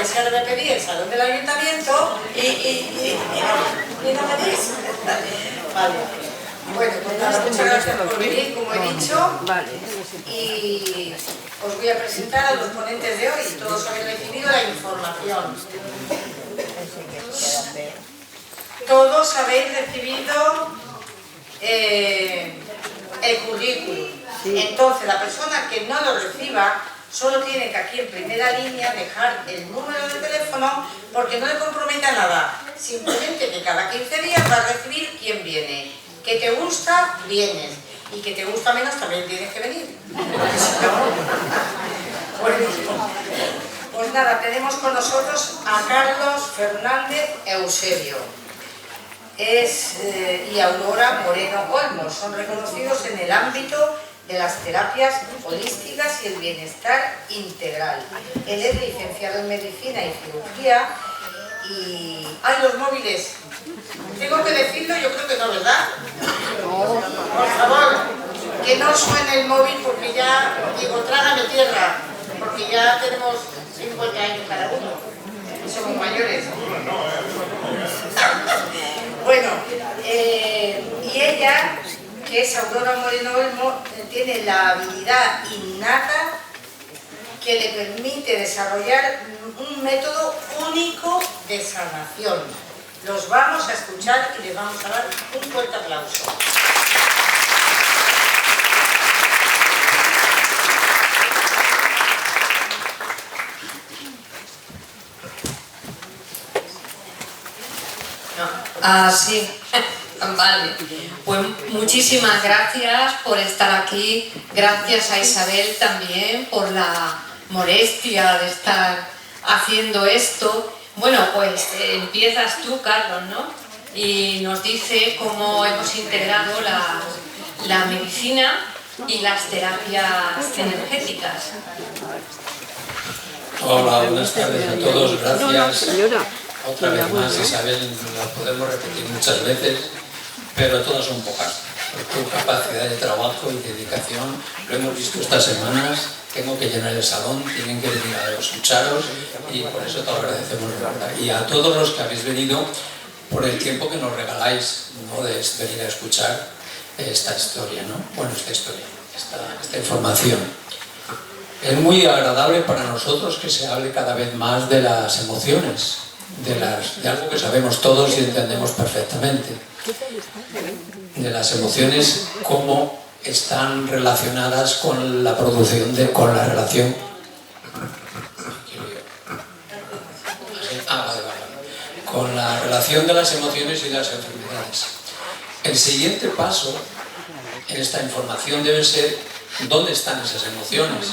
Se le pedí el salón del ayuntamiento y no me dis. Vale. Bueno, pues nada, muchas gracias por venir, como he dicho. Y os voy a presentar a los ponentes de hoy. Todos habéis recibido la información. Todos habéis recibido el currículum. Entonces, la persona que no lo reciba solo tiene que aquí en primera línea dejar el número de teléfono, porque no le compromete a nada. Simplemente que cada 15 días va a recibir quién viene. Que te gusta, vienes. Y que te gusta menos, también tienes que venir. Pues nada, tenemos con nosotros a Carlos Fernández Eusebio. Y Aurora Moreno Olmos. Son reconocidos en el ámbito de las terapias holísticas y el bienestar integral. Él es licenciado en medicina y cirugía y... ¡Ay, los móviles! Tengo que decirlo, yo creo que no, ¿verdad? Por favor, que no suene el móvil porque ya, digo, trágame tierra, porque ya tenemos 50 años cada uno. Somos mayores. Bueno, y ella, que es Aurora Moreno Olmo, tiene la habilidad innata que le permite desarrollar un método único de sanación. Los vamos a escuchar y les vamos a dar un fuerte aplauso. Sí, vale. Pues muchísimas gracias por estar aquí. Gracias a Isabel también por la molestia de estar haciendo esto. Bueno, pues empiezas tú, Carlos, ¿no? Y nos dice cómo hemos integrado la medicina y las terapias energéticas. Hola, buenas tardes a todos, gracias. Otra vez más, Isabel, lo podemos repetir muchas veces, pero todas son pocas. Por tu capacidad de trabajo y dedicación, lo hemos visto estas semanas, tengo que llenar el salón, tienen que venir a escucharos y por eso te lo agradecemos de verdad. Y a todos los que habéis venido por el tiempo que nos regaláis, ¿no?, de venir a escuchar esta historia, ¿no? Bueno, esta información. Es muy agradable para nosotros que se hable cada vez más de las emociones, de algo que sabemos todos y entendemos perfectamente, de las emociones, cómo están relacionadas con la producción con la relación con la relación de las emociones y las enfermedades. El siguiente paso en esta información debe ser ¿dónde están esas emociones?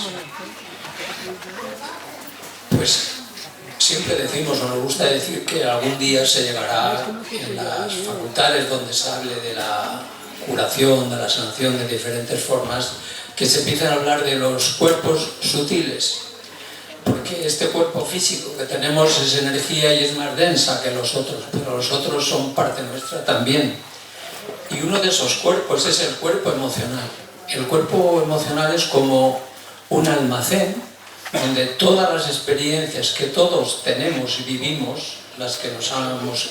Pues siempre decimos, o nos gusta decir, que algún día se llegará en las facultades donde se hable de la curación, de la sanación de diferentes formas, que se empiezan a hablar de los cuerpos sutiles, porque este cuerpo físico que tenemos es energía y es más densa que los otros, pero los otros son parte nuestra también. Y uno de esos cuerpos es el cuerpo emocional. El cuerpo emocional es como un almacén donde todas las experiencias que todos tenemos y vivimos, las que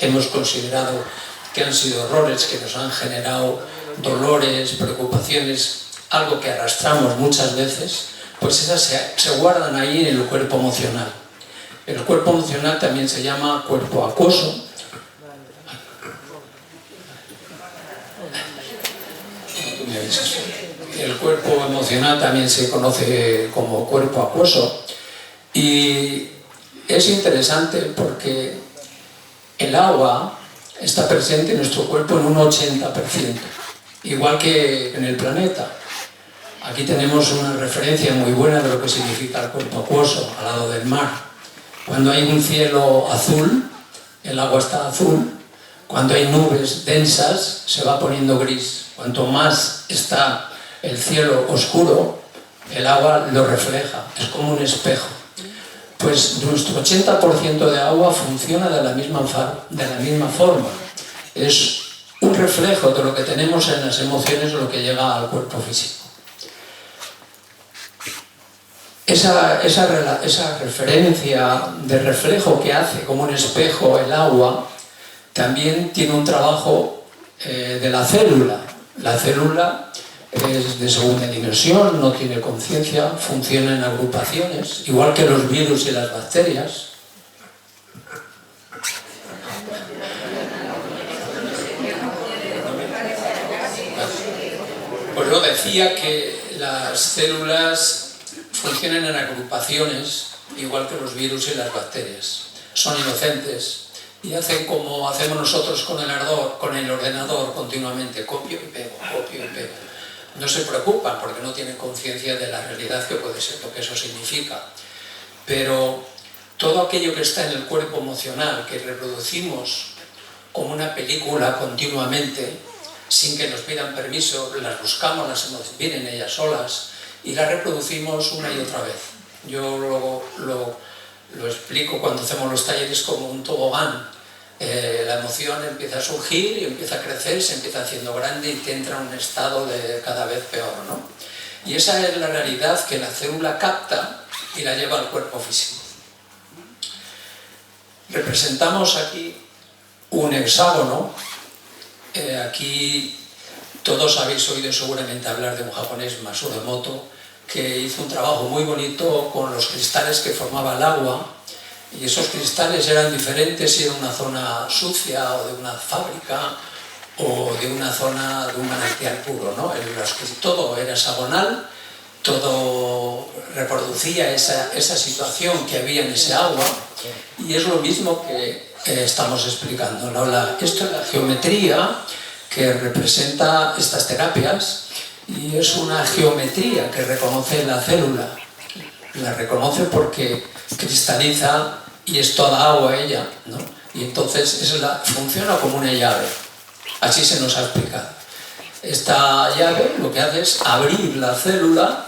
hemos considerado que han sido errores, que nos han generado dolores, preocupaciones, algo que arrastramos muchas veces, pues esas se guardan ahí en el cuerpo emocional. El cuerpo emocional también se llama cuerpo acuoso. El cuerpo emocional también se conoce como cuerpo acuoso y es interesante porque el agua está presente en nuestro cuerpo en un 80%, igual que en el planeta. Aquí tenemos una referencia muy buena de lo que significa el cuerpo acuoso, al lado del mar. Cuando hay un cielo azul, el agua está azul. Cuando hay nubes densas, se va poniendo gris. Cuanto más está el cielo oscuro, el agua lo refleja, es como un espejo. Pues nuestro 80% de agua funciona de la misma forma. Es un reflejo de lo que tenemos en las emociones o lo que llega al cuerpo físico. esa referencia de reflejo que hace como un espejo el agua también tiene un trabajo de la célula. La célula es de segunda dimensión, no tiene conciencia, funciona en agrupaciones, igual que los virus y las bacterias. Pues yo decía que las células funcionan en agrupaciones, igual que los virus y las bacterias. Son inocentes y hacen como hacemos nosotros con el ordenador continuamente, copio y pego, copio y pego. No se preocupan porque no tienen conciencia de la realidad que puede ser lo que eso significa. Pero todo aquello que está en el cuerpo emocional, que reproducimos como una película continuamente, sin que nos pidan permiso, las buscamos, vienen ellas solas y las reproducimos una y otra vez. Yo lo explico cuando hacemos los talleres como un tobogán. La emoción empieza a surgir y empieza a crecer, se empieza haciendo grande y te entra en un estado de cada vez peor, ¿no? Y esa es la realidad que la célula capta y la lleva al cuerpo físico. Representamos aquí un hexágono. Aquí todos habéis oído seguramente hablar de un japonés, Masaru Emoto, que hizo un trabajo muy bonito con los cristales que formaba el agua, y esos cristales eran diferentes si era una zona sucia o de una fábrica o de una zona de un manantial puro, ¿no? Todo era hexagonal, todo reproducía esa situación que había en ese agua, y es lo mismo que estamos explicando. Esto es la geometría que representa estas terapias, y es una geometría que reconoce la célula. La reconoce porque cristaliza y es toda agua ella, ¿no? Y entonces funciona como una llave. Así se nos ha explicado. Esta llave lo que hace es abrir la célula,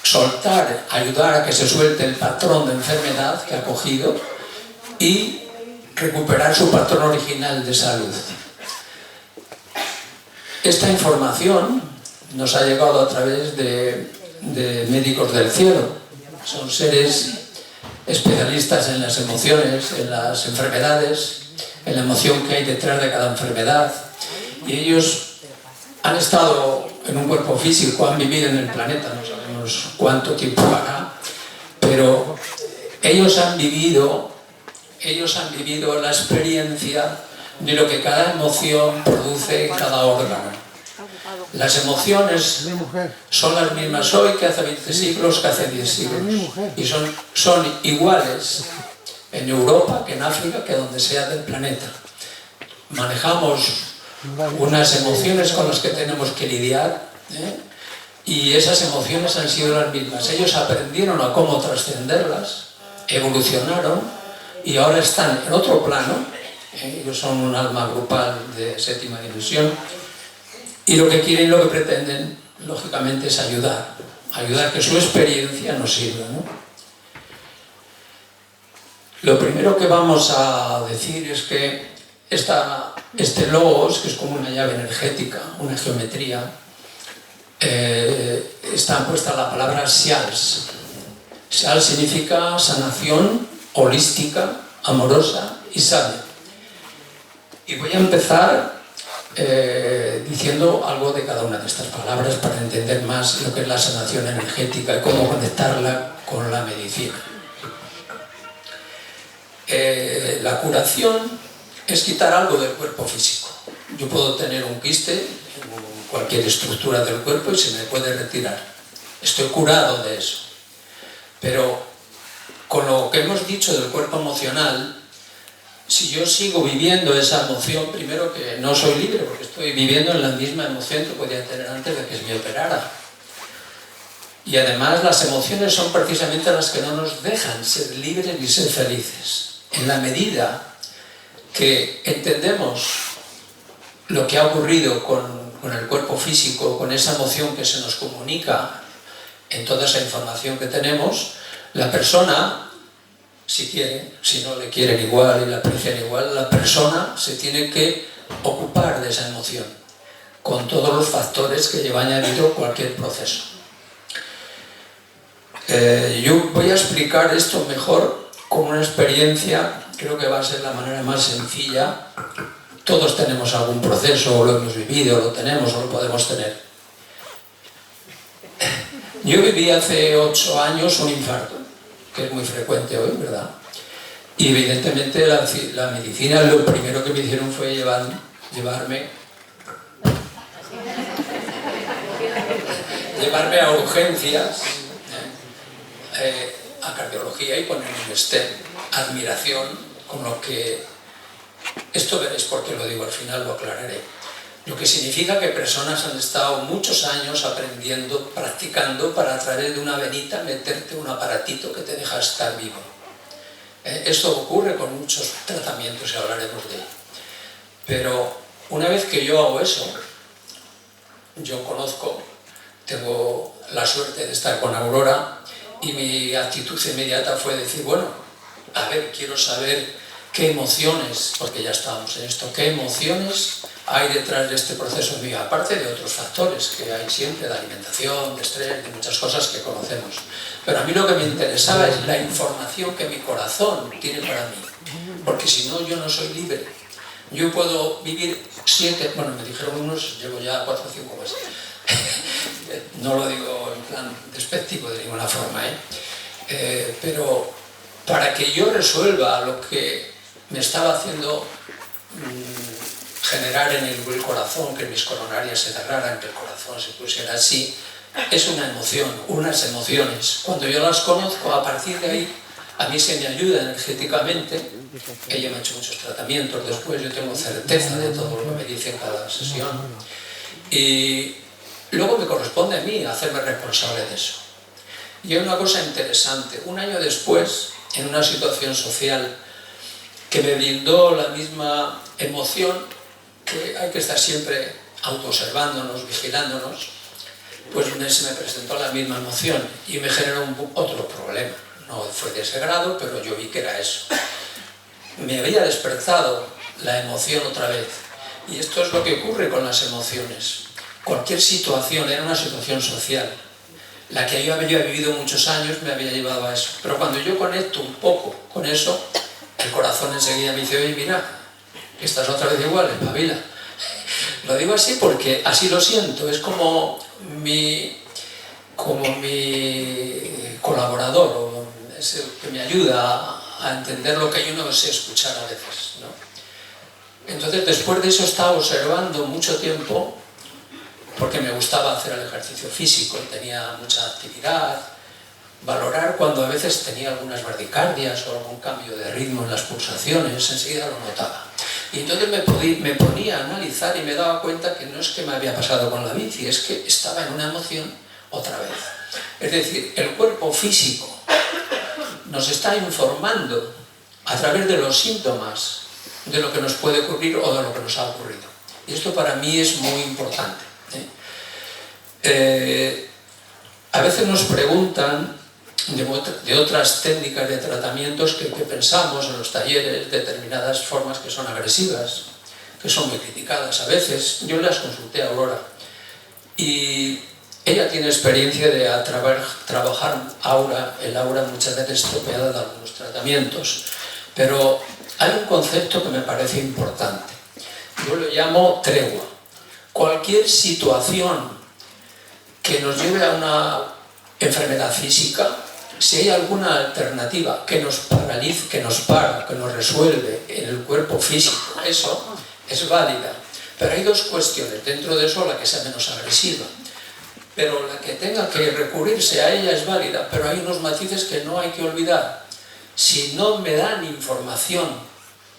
soltar, ayudar a que se suelte el patrón de enfermedad que ha cogido y recuperar su patrón original de salud. Esta información nos ha llegado a través de médicos del cielo. Son seres especialistas en las emociones, en las enfermedades, en la emoción que hay detrás de cada enfermedad. Y ellos han estado en un cuerpo físico, han vivido en el planeta, no sabemos cuánto tiempo hará, pero ellos han vivido la experiencia de lo que cada emoción produce en cada órgano. Las emociones son las mismas hoy que hace 20 siglos, que hace 10 siglos. Y son iguales en Europa que en África, que donde sea del planeta. Manejamos unas emociones con las que tenemos que lidiar, y esas emociones han sido las mismas. Ellos aprendieron a cómo trascenderlas, evolucionaron y ahora están en otro plano. Ellos son un alma grupal de séptima dimensión. Y lo que quieren, lo que pretenden, lógicamente, es ayudar que su experiencia nos sirva, ¿no? Lo primero que vamos a decir es que este logos, que es como una llave energética, una geometría, está puesta la palabra Xials. Xials significa sanación holística, amorosa y sabia. Y voy a empezar diciendo algo de cada una de estas palabras para entender más lo que es la sanación energética y cómo conectarla con la medicina. La curación es quitar algo del cuerpo físico. Yo puedo tener un quiste en cualquier estructura del cuerpo y se me puede retirar. Estoy curado de eso. Pero con lo que hemos dicho del cuerpo emocional, si yo sigo viviendo esa emoción, primero que no soy libre, porque estoy viviendo en la misma emoción que podía tener antes de que se me operara. Y además las emociones son precisamente las que no nos dejan ser libres ni ser felices. En la medida que entendemos lo que ha ocurrido con el cuerpo físico, con esa emoción que se nos comunica en toda esa información que tenemos, la persona, si quiere, si no le quieren igual y la aprecian igual, la persona se tiene que ocupar de esa emoción, con todos los factores que lleva añadido cualquier proceso. Yo voy a explicar esto mejor como una experiencia, creo que va a ser la manera más sencilla. Todos tenemos algún proceso, o lo hemos vivido, o lo tenemos, o lo podemos tener. Yo viví hace 8 años un infarto, que es muy frecuente hoy, ¿verdad? Y evidentemente la medicina, lo primero que me hicieron fue llevarme a urgencias, a cardiología, y ponerme un stent. Admiración, con lo que... Esto veréis por qué lo digo, al final lo aclararé. Lo que significa que personas han estado muchos años aprendiendo, practicando, para a través de una venita meterte un aparatito que te deja estar vivo. Esto ocurre con muchos tratamientos y hablaremos de ello. Pero una vez que yo hago eso, yo conozco, tengo la suerte de estar con Aurora, y mi actitud inmediata fue decir, bueno, a ver, quiero saber qué emociones, porque ya estábamos en esto, qué emociones hay detrás de este proceso mío, aparte de otros factores que hay siempre, de alimentación, de estrés, de muchas cosas que conocemos. Pero a mí lo que me interesaba es la información que mi corazón tiene para mí, porque si no, yo no soy libre. Yo puedo vivir 7, bueno, me dijeron unos, llevo ya 4 o 5 meses. No lo digo en plan despectivo de ninguna forma, pero para que yo resuelva lo que me estaba haciendo generar en el corazón, que mis coronarias se cerraran, que el corazón se pusiera así, es una emoción, unas emociones. Cuando yo las conozco, a partir de ahí, a mí se me ayuda energéticamente. Ella me ha hecho muchos tratamientos después, yo tengo certeza de todo lo que me dice en cada sesión. Y luego me corresponde a mí hacerme responsable de eso. Y hay una cosa interesante. Un año después, en una situación social que me brindó la misma emoción, que hay que estar siempre autoobservándonos, vigilándonos, pues se me presentó la misma emoción y me generó otro problema. No fue de ese grado, pero yo vi que era eso. Me había despertado la emoción otra vez. Y esto es lo que ocurre con las emociones. Cualquier situación, era una situación social. La que yo había vivido muchos años me había llevado a eso. Pero cuando yo conecto un poco con eso, el corazón enseguida me dice, oye, mira, que estás otra vez igual, espabila. Lo digo así porque así lo siento, es como mi colaborador, o es el que me ayuda a entender lo que yo no sé escuchar a veces, ¿no? Entonces, después de eso estaba observando mucho tiempo, porque me gustaba hacer el ejercicio físico, tenía mucha actividad, valorar cuando a veces tenía algunas bradicardias o algún cambio de ritmo en las pulsaciones, enseguida lo notaba. Y entonces me ponía a analizar y me daba cuenta que no es que me había pasado con la bici, es que estaba en una emoción otra vez. Es decir, el cuerpo físico nos está informando a través de los síntomas de lo que nos puede ocurrir o de lo que nos ha ocurrido. Y esto para mí es muy importante. A veces nos preguntan de otras técnicas de tratamientos que pensamos en los talleres, determinadas formas que son agresivas, que son muy criticadas a veces. Yo las consulté a Aurora y ella tiene experiencia de trabajar el aura muchas veces estropeada de algunos tratamientos, pero hay un concepto que me parece importante. Yo lo llamo tregua. Cualquier situación que nos lleve a una enfermedad física, si hay alguna alternativa que nos paralice, que nos para, que nos resuelve en el cuerpo físico, eso es válida. Pero hay dos cuestiones, dentro de eso la que sea menos agresiva. Pero la que tenga que recurrirse a ella es válida, pero hay unos matices que no hay que olvidar. Si no me dan información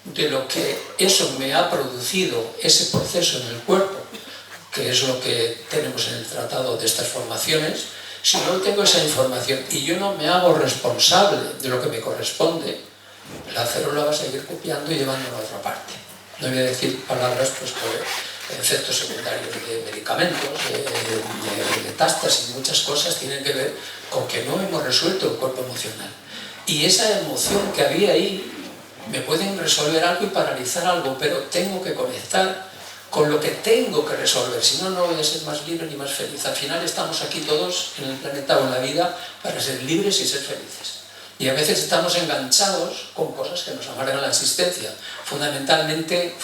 de lo que eso me ha producido, ese proceso en el cuerpo, que es lo que tenemos en el tratado de estas formaciones, si no tengo esa información y yo no me hago responsable de lo que me corresponde, la célula va a seguir copiando y llevándolo a otra parte. No voy a decir palabras pues, por efectos secundarios de medicamentos, de metástasis, muchas cosas tienen que ver con que no hemos resuelto el cuerpo emocional. Y esa emoción que había ahí, me pueden resolver algo y paralizar algo, pero tengo que conectar con lo que tengo que resolver, si no, no voy a ser más libre ni más feliz. Al final estamos aquí todos en el planeta o en la vida para ser libres y ser felices. Y a veces estamos enganchados con cosas que nos amargan la existencia, fundamentalmente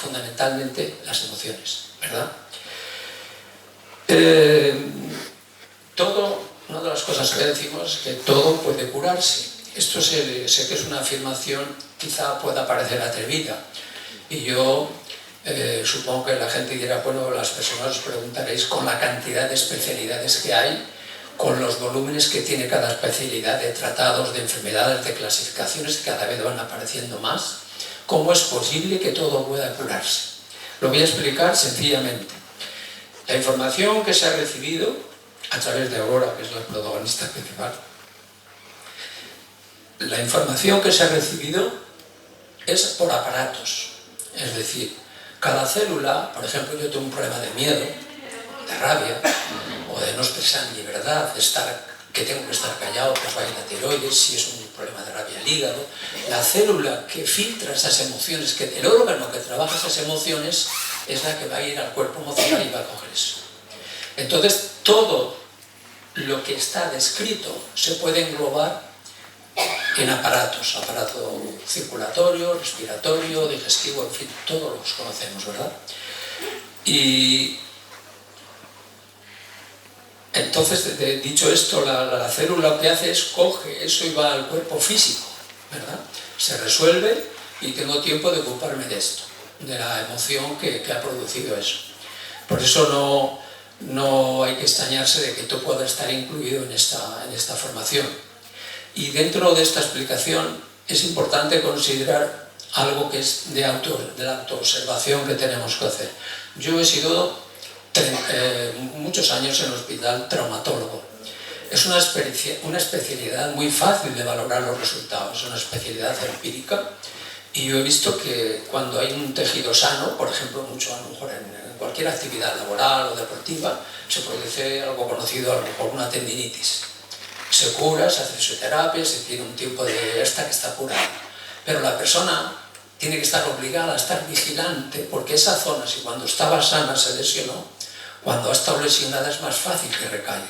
las emociones, ¿verdad? Una de las cosas que decimos es que todo puede curarse. Esto sé que es una afirmación quizá pueda parecer atrevida, y yo supongo que la gente dirá, bueno, las personas os preguntaréis con la cantidad de especialidades que hay, con los volúmenes que tiene cada especialidad de tratados, de enfermedades, de clasificaciones que cada vez van apareciendo más, ¿cómo es posible que todo pueda curarse? Lo voy a explicar sencillamente. La información que se ha recibido a través de Aurora, que es la protagonista principal, la información que se ha recibido es por aparatos, es decir, cada célula, por ejemplo, yo tengo un problema de miedo, de rabia, o de no expresar en libertad, que tengo que estar callado, pues vaya la tiroides, si es un problema de rabia al hígado. La célula que filtra esas emociones, el órgano que trabaja esas emociones, es la que va a ir al cuerpo emocional y va a coger eso. Entonces, todo lo que está descrito se puede englobar en aparatos, aparato circulatorio, respiratorio, digestivo, en fin, todos los conocemos, ¿verdad? Y entonces, dicho esto, la célula lo que hace es coge eso y va al cuerpo físico, ¿verdad? Se resuelve y tengo tiempo de ocuparme de esto, de la emoción que ha producido eso. Por eso no hay que extrañarse de que tú puedas estar incluido en esta formación. Y dentro de esta explicación es importante considerar algo que es de la autoobservación que tenemos que hacer. Yo he sido muchos años en el hospital traumatólogo. Es una especialidad muy fácil de valorar los resultados, es una especialidad empírica, y yo he visto que cuando hay un tejido sano, por ejemplo, mucho a lo mejor en cualquier actividad laboral o deportiva, se produce algo conocido, a lo mejor una tendinitis. Se cura, se hace fisioterapia, se tiene un tiempo de esta que está curada. Pero la persona tiene que estar obligada a estar vigilante, porque esa zona, si cuando estaba sana se lesionó, cuando ha estado lesionada es más fácil que recaiga.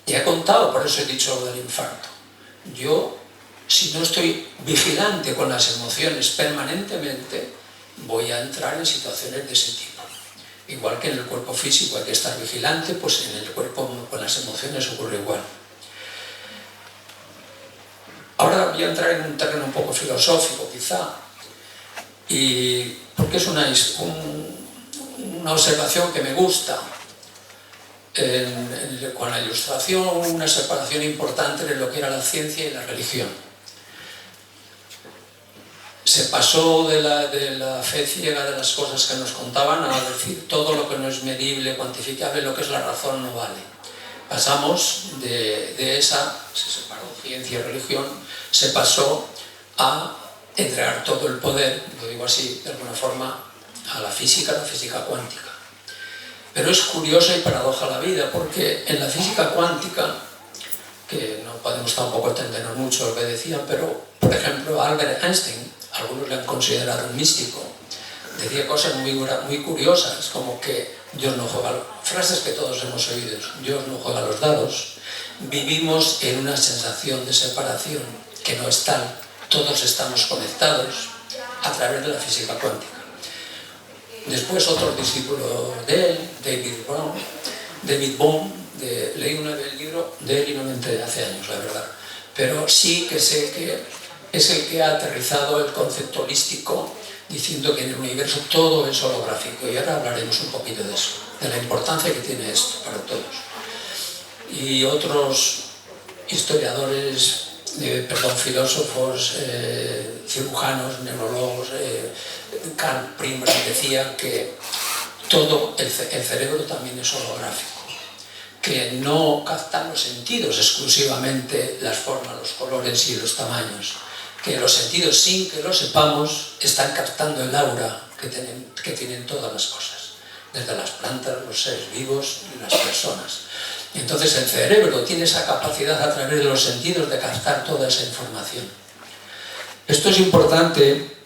Y he contado, por eso he dicho lo del infarto. Yo, si no estoy vigilante con las emociones permanentemente, voy a entrar en situaciones de ese tipo. Igual que en el cuerpo físico hay que estar vigilante, pues en el cuerpo con las emociones ocurre igual. Ahora voy a entrar en un terreno un poco filosófico, quizá, porque es una observación que me gusta. Con la Ilustración, una separación importante entre lo que era la ciencia y la religión. Se pasó de la fe ciega de las cosas que nos contaban a decir todo lo que no es medible, cuantificable, lo que es la razón no vale. Pasamos de esa, se separó ciencia y religión, se pasó a entregar todo el poder, lo digo así de alguna forma, a la física cuántica. Pero es curiosa y paradoja la vida, porque en la física cuántica, que no podemos tampoco entendernos mucho lo que decían, pero por ejemplo Albert Einstein, algunos le han considerado un místico, decía cosas muy curiosas, como que Dios no juega, frases que todos hemos oído, Dios no juega los dados, vivimos en una sensación de separación que no es tal, todos estamos conectados a través de la física cuántica. Después otro discípulo de él, David Bohm, leí el libro de él y no me enteré hace años, la verdad, pero sí que sé que es el que ha aterrizado el concepto holístico, diciendo que en el universo todo es holográfico, y ahora hablaremos un poquito de eso, de la importancia que tiene esto para todos. Y otros historiadores, filósofos, cirujanos, neurólogos, Karl Primrose decía que todo el cerebro también es holográfico, que no captan los sentidos exclusivamente las formas, los colores y los tamaños, que los sentidos, sin que lo sepamos, están captando el aura que tienen todas las cosas, desde las plantas, los seres vivos y las personas. Entonces el cerebro tiene esa capacidad a través de los sentidos de captar toda esa información. Esto es importante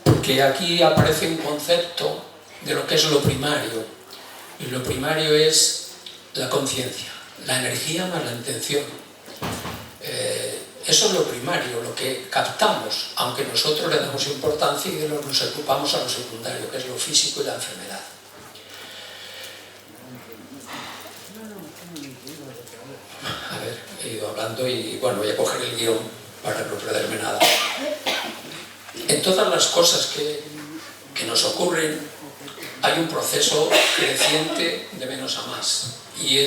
porque aquí aparece un concepto de lo que es lo primario. Y lo primario es la conciencia, la energía más la intención. Eso es lo primario, lo que captamos, aunque nosotros le damos importancia y de lo que nos ocupamos a lo secundario, que es lo físico y la enfermedad. A ver, he ido hablando y bueno, voy a coger el guión para no perderme nada. En todas las cosas que nos ocurren hay un proceso creciente de menos a más, y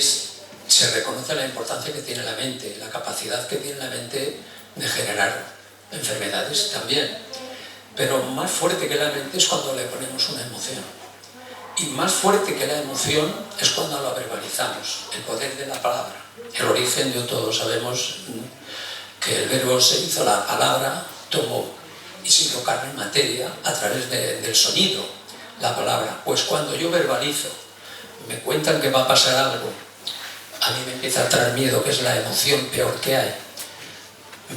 se reconoce la importancia que tiene la mente, la capacidad que tiene la mente de generar enfermedades también. Pero más fuerte que la mente es cuando le ponemos una emoción. Y más fuerte que la emoción es cuando la verbalizamos, el poder de la palabra. El origen de todo, sabemos que el verbo se hizo la palabra, tomó y se hizo carne en materia a través del sonido, la palabra. Pues cuando yo verbalizo, me cuentan que va a pasar algo, a mí me empieza a traer miedo, que es la emoción peor que hay.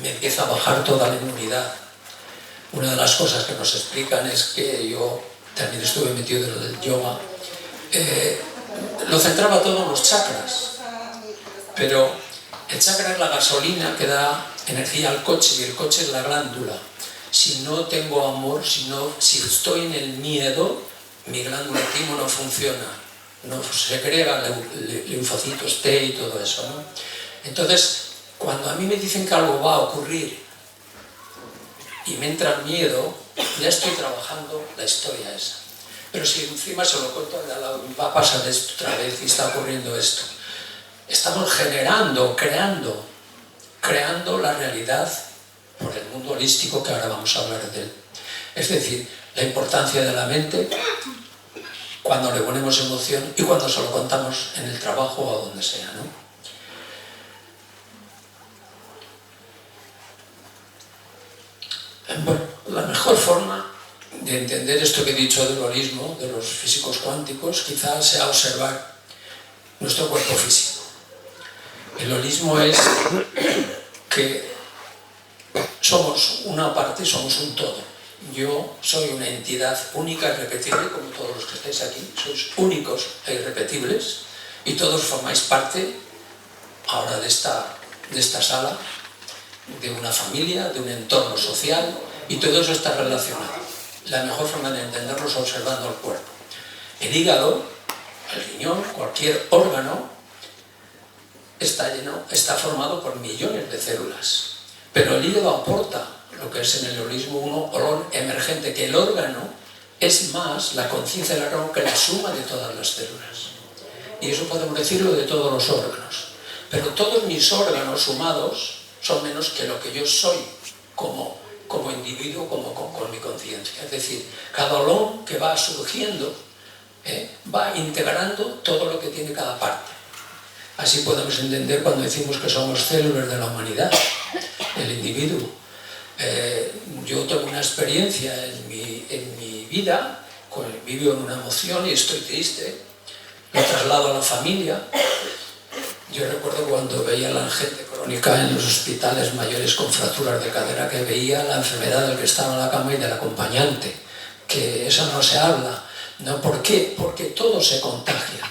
Me empieza a bajar toda la inmunidad. Una de las cosas que nos explican es que yo también estuve metido en el yoga, lo centraba todo en los chakras, pero el chakra es la gasolina que da energía al coche, y el coche es la glándula. Si no tengo amor, si estoy en el miedo, mi glándula timo no funciona. No se segrega linfocitos T y todo eso, ¿no? Entonces, cuando a mí me dicen que algo va a ocurrir y me entra el miedo, ya estoy trabajando la historia esa. Pero si encima se lo cuento al de al lado, va a pasar esto otra vez y está ocurriendo esto. Estamos generando, creando la realidad por el mundo holístico, que ahora vamos a hablar de él. Es decir, la importancia de la mente cuando le ponemos emoción y cuando se lo contamos en el trabajo o a donde sea, ¿no? Bueno, la mejor forma de entender esto que he dicho del holismo, de los físicos cuánticos, quizás sea observar nuestro cuerpo físico. El holismo es que somos una parte, somos un todo. Yo soy una entidad única y repetible, como todos los que estáis aquí. Sois únicos e irrepetibles y todos formáis parte ahora de esta sala, de una familia, de un entorno social, y todo eso está relacionado. La mejor forma de entenderlo es observando el cuerpo. El hígado, el riñón, cualquier órgano está formado por millones de células, pero el hígado aporta lo que es en el holismo un olor emergente, que el órgano es más la conciencia del órgano que la suma de todas las células. Y eso podemos decirlo de todos los órganos. Pero todos mis órganos sumados son menos que lo que yo soy como individuo, con mi conciencia. Es decir, cada olor que va surgiendo va integrando todo lo que tiene cada parte. Así podemos entender cuando decimos que somos células de la humanidad, el individuo. Yo tengo una experiencia en mi vida, vivo en una emoción y estoy triste, lo traslado a la familia. Yo recuerdo cuando veía a la gente crónica en los hospitales mayores con fracturas de cadera, que veía la enfermedad del que estaba en la cama y del acompañante, que eso no se habla. ¿No? ¿Por qué? Porque todo se contagia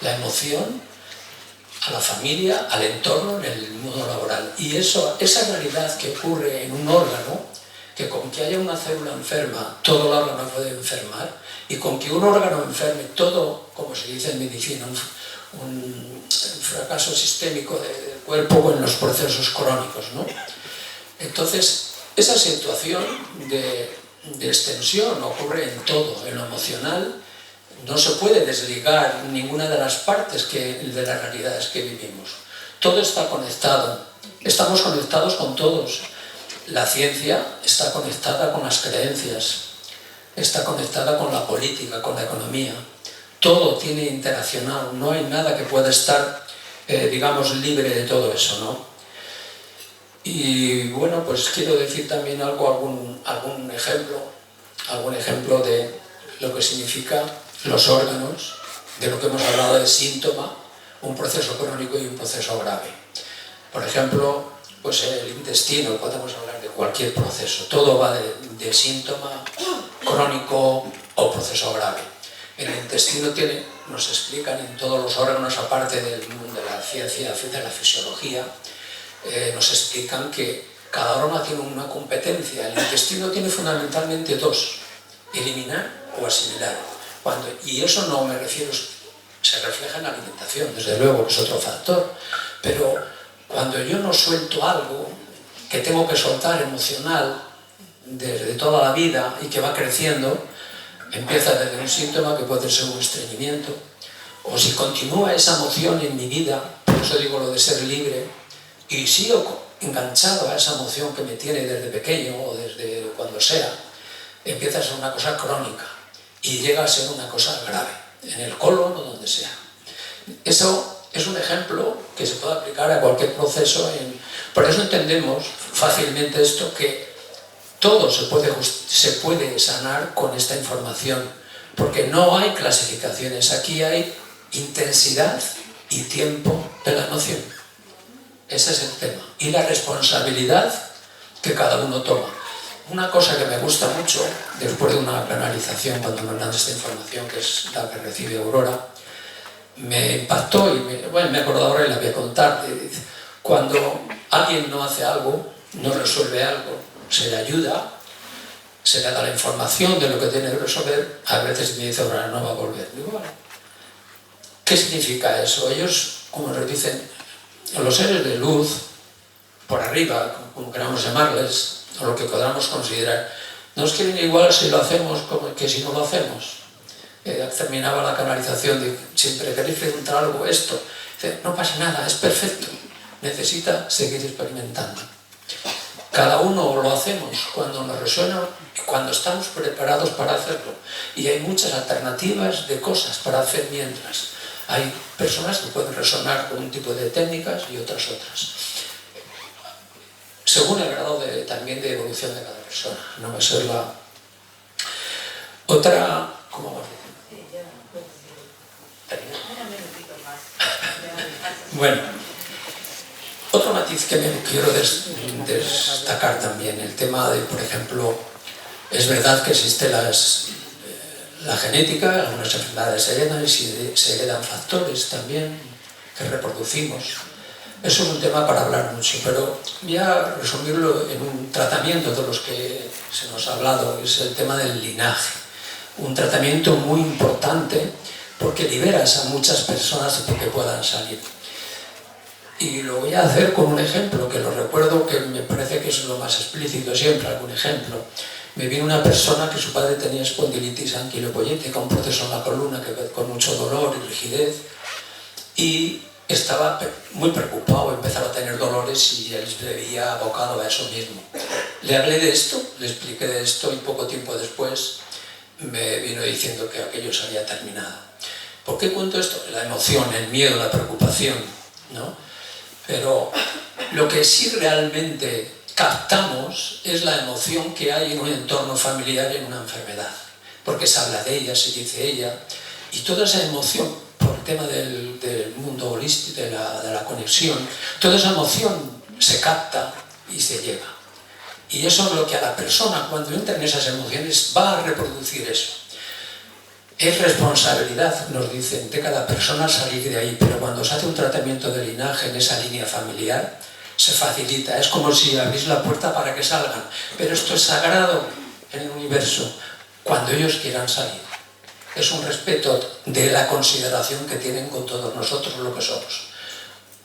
la emoción a la familia, al entorno, en el mundo laboral. Y esa realidad que ocurre en un órgano, que con que haya una célula enferma, todo el órgano puede enfermar, y con que un órgano enferme, todo, como se dice en medicina, un fracaso sistémico del cuerpo en los procesos crónicos, ¿no? Entonces, esa situación de extensión ocurre en todo, en lo emocional. No se puede desligar ninguna de las partes de las realidades que vivimos. Todo está conectado. Estamos conectados con todos. La ciencia está conectada con las creencias, está conectada con la política, con la economía. Todo tiene interaccionado. No hay nada que pueda estar, digamos, libre de todo eso, ¿no? Y bueno, pues quiero decir también algún ejemplo de lo que significa los órganos, de lo que hemos hablado de síntoma, un proceso crónico y un proceso grave. Por ejemplo, pues el intestino, podemos hablar de cualquier proceso, todo va de síntoma crónico o proceso grave. El intestino tiene, nos explican en todos los órganos, aparte del mundo de la ciencia, de la fisiología, nos explican que cada órgano tiene una competencia. El intestino tiene fundamentalmente dos: eliminar o asimilar. Y eso no me refiero, se refleja en la alimentación, desde luego, que es otro factor, pero cuando yo no suelto algo que tengo que soltar emocional desde toda la vida y que va creciendo, empieza desde un síntoma que puede ser un estreñimiento, o si continúa esa emoción en mi vida, por eso digo lo de ser libre, y sigo enganchado a esa emoción que me tiene desde pequeño o desde cuando sea, empieza a ser una cosa crónica y llega a ser una cosa grave, en el colon o donde sea. Eso es un ejemplo que se puede aplicar a cualquier proceso. Por eso entendemos fácilmente esto, que todo se puede sanar con esta información, porque no hay clasificaciones, aquí hay intensidad y tiempo de la emoción. Ese es el tema. Y la responsabilidad que cada uno toma. Una cosa que me gusta mucho, después de una canalización, cuando nos dan esta información, que es la que recibe Aurora, me impactó y me acuerdo ahora y la voy a contar. Cuando alguien no hace algo, no resuelve algo, se le ayuda, se le da la información de lo que tiene que resolver, a veces me dice: ahora no va a volver. Digo, vale. ¿Qué significa eso? Ellos, como nos dicen, los seres de luz, por arriba, como queramos llamarles, o lo que podamos considerar, nos quieren igual si lo hacemos como que si no lo hacemos. Terminaba la canalización de: siempre queréis preguntar algo, esto. Dice: no pasa nada, es perfecto, necesita seguir experimentando. Cada uno lo hacemos cuando nos resuena, cuando estamos preparados para hacerlo. Y hay muchas alternativas de cosas para hacer mientras. Hay personas que pueden resonar con un tipo de técnicas y otras. Según el grado también de evolución de cada persona. No va a ser la... Otra... ¿Cómo va a decir? Bueno, otro matiz que me quiero destacar también, el tema de, por ejemplo, es verdad que existe la genética, algunas enfermedades se heredan y se heredan factores también que reproducimos. Eso es un tema para hablar mucho, pero voy a resumirlo en un tratamiento de los que se nos ha hablado, que es el tema del linaje. Un tratamiento muy importante porque liberas a muchas personas de que puedan salir. Y lo voy a hacer con un ejemplo que lo recuerdo, que me parece que es lo más explícito siempre, algún ejemplo. Me vino una persona que su padre tenía espondilitis anquilopoyética, un proceso en la columna con mucho dolor y rigidez, y estaba muy preocupado, empezaba a tener dolores y él se veía abocado a eso mismo. Le hablé de esto, le expliqué de esto y poco tiempo después me vino diciendo que aquello se había terminado. ¿Por qué cuento esto? La emoción, el miedo, la preocupación, ¿no? Pero lo que sí realmente captamos es la emoción que hay en un entorno familiar en una enfermedad, porque se habla de ella, se dice ella, y toda esa emoción, por el tema del mundo holístico, de la conexión, toda esa emoción se capta y se lleva. Y eso es lo que a la persona, cuando entra en esas emociones, va a reproducir eso. Es responsabilidad, nos dicen, de cada persona salir de ahí, pero cuando se hace un tratamiento de linaje en esa línea familiar, se facilita. Es como si abrís la puerta para que salgan, pero esto es sagrado en el universo, cuando ellos quieran salir. Es un respeto de la consideración que tienen con todos nosotros lo que somos.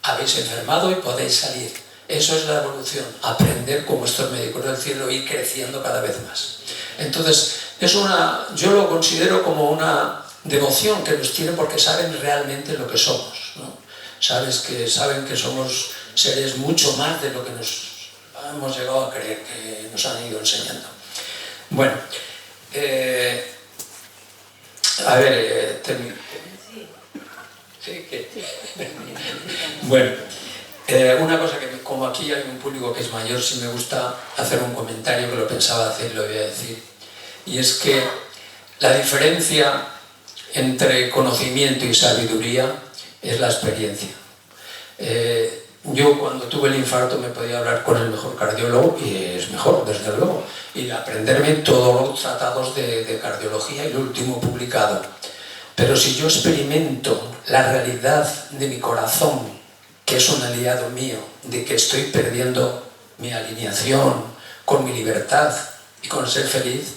Habéis enfermado y podéis salir. Eso es la evolución, aprender como estos médicos del cielo, ir creciendo cada vez más. Entonces, yo lo considero como una devoción que nos tienen porque saben realmente lo que somos, ¿no? Saben que somos seres mucho más de lo que nos hemos llegado a creer, que nos han ido enseñando. Bueno, a ver, termino. Sí, que... Bueno, una cosa que, como aquí hay un público que es mayor, sí me gusta hacer un comentario, que lo pensaba hacer y lo voy a decir. Y es que la diferencia entre conocimiento y sabiduría es la experiencia. Yo cuando tuve el infarto me podía hablar con el mejor cardiólogo, y es mejor, desde luego, y aprenderme todos los tratados de cardiología y el último publicado. Pero si yo experimento la realidad de mi corazón, que es un aliado mío, de que estoy perdiendo mi alineación con mi libertad y con ser feliz,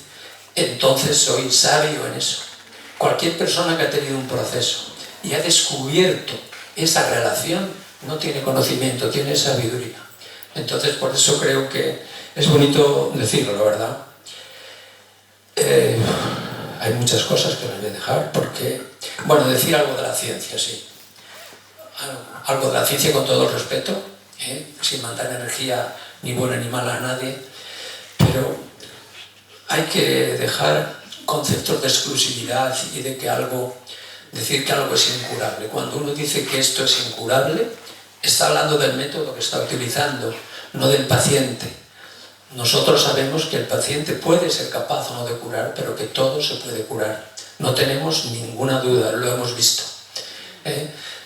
entonces soy sabio en eso. Cualquier persona que ha tenido un proceso y ha descubierto esa relación no tiene conocimiento, tiene sabiduría. Entonces, por eso creo que es bonito decirlo, ¿verdad? Hay muchas cosas que me voy a dejar porque... Bueno, decir algo de la ciencia, sí. Algo de la ciencia con todo el respeto, sin mandar energía ni buena ni mala a nadie, pero hay que dejar conceptos de exclusividad y de que algo... Decir que algo es incurable. Cuando uno dice que esto es incurable, está hablando del método que está utilizando, no del paciente. Nosotros sabemos que el paciente puede ser capaz o no de curar, pero que todo se puede curar. No tenemos ninguna duda, lo hemos visto.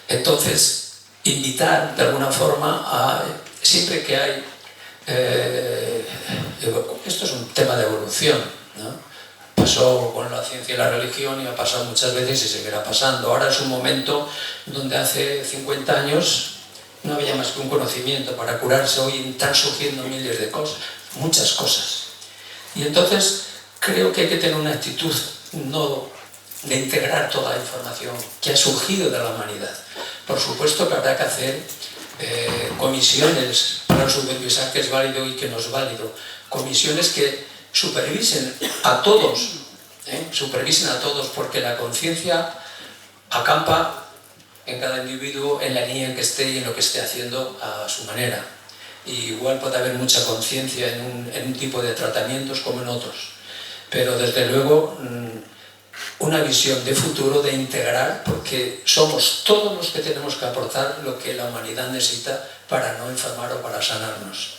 Entonces, invitar de alguna forma a... Siempre que hay... esto es un tema de evolución, ¿no? Pasó con la ciencia y la religión y ha pasado muchas veces y seguirá pasando. Ahora es un momento donde hace 50 años no había más que un conocimiento para curarse. Hoy están surgiendo miles de cosas, muchas cosas. Y entonces creo que hay que tener una actitud no de integrar toda la información que ha surgido de la humanidad. Por supuesto que habrá que hacer comisiones para supervisar que es válido y que no es válido. Comisiones que supervisen a todos, porque la conciencia acampa en cada individuo, en la línea en que esté y en lo que esté haciendo a su manera. Y igual puede haber mucha conciencia en un tipo de tratamientos como en otros, pero desde luego una visión de futuro, de integrar, porque somos todos los que tenemos que aportar lo que la humanidad necesita para no enfermar o para sanarnos.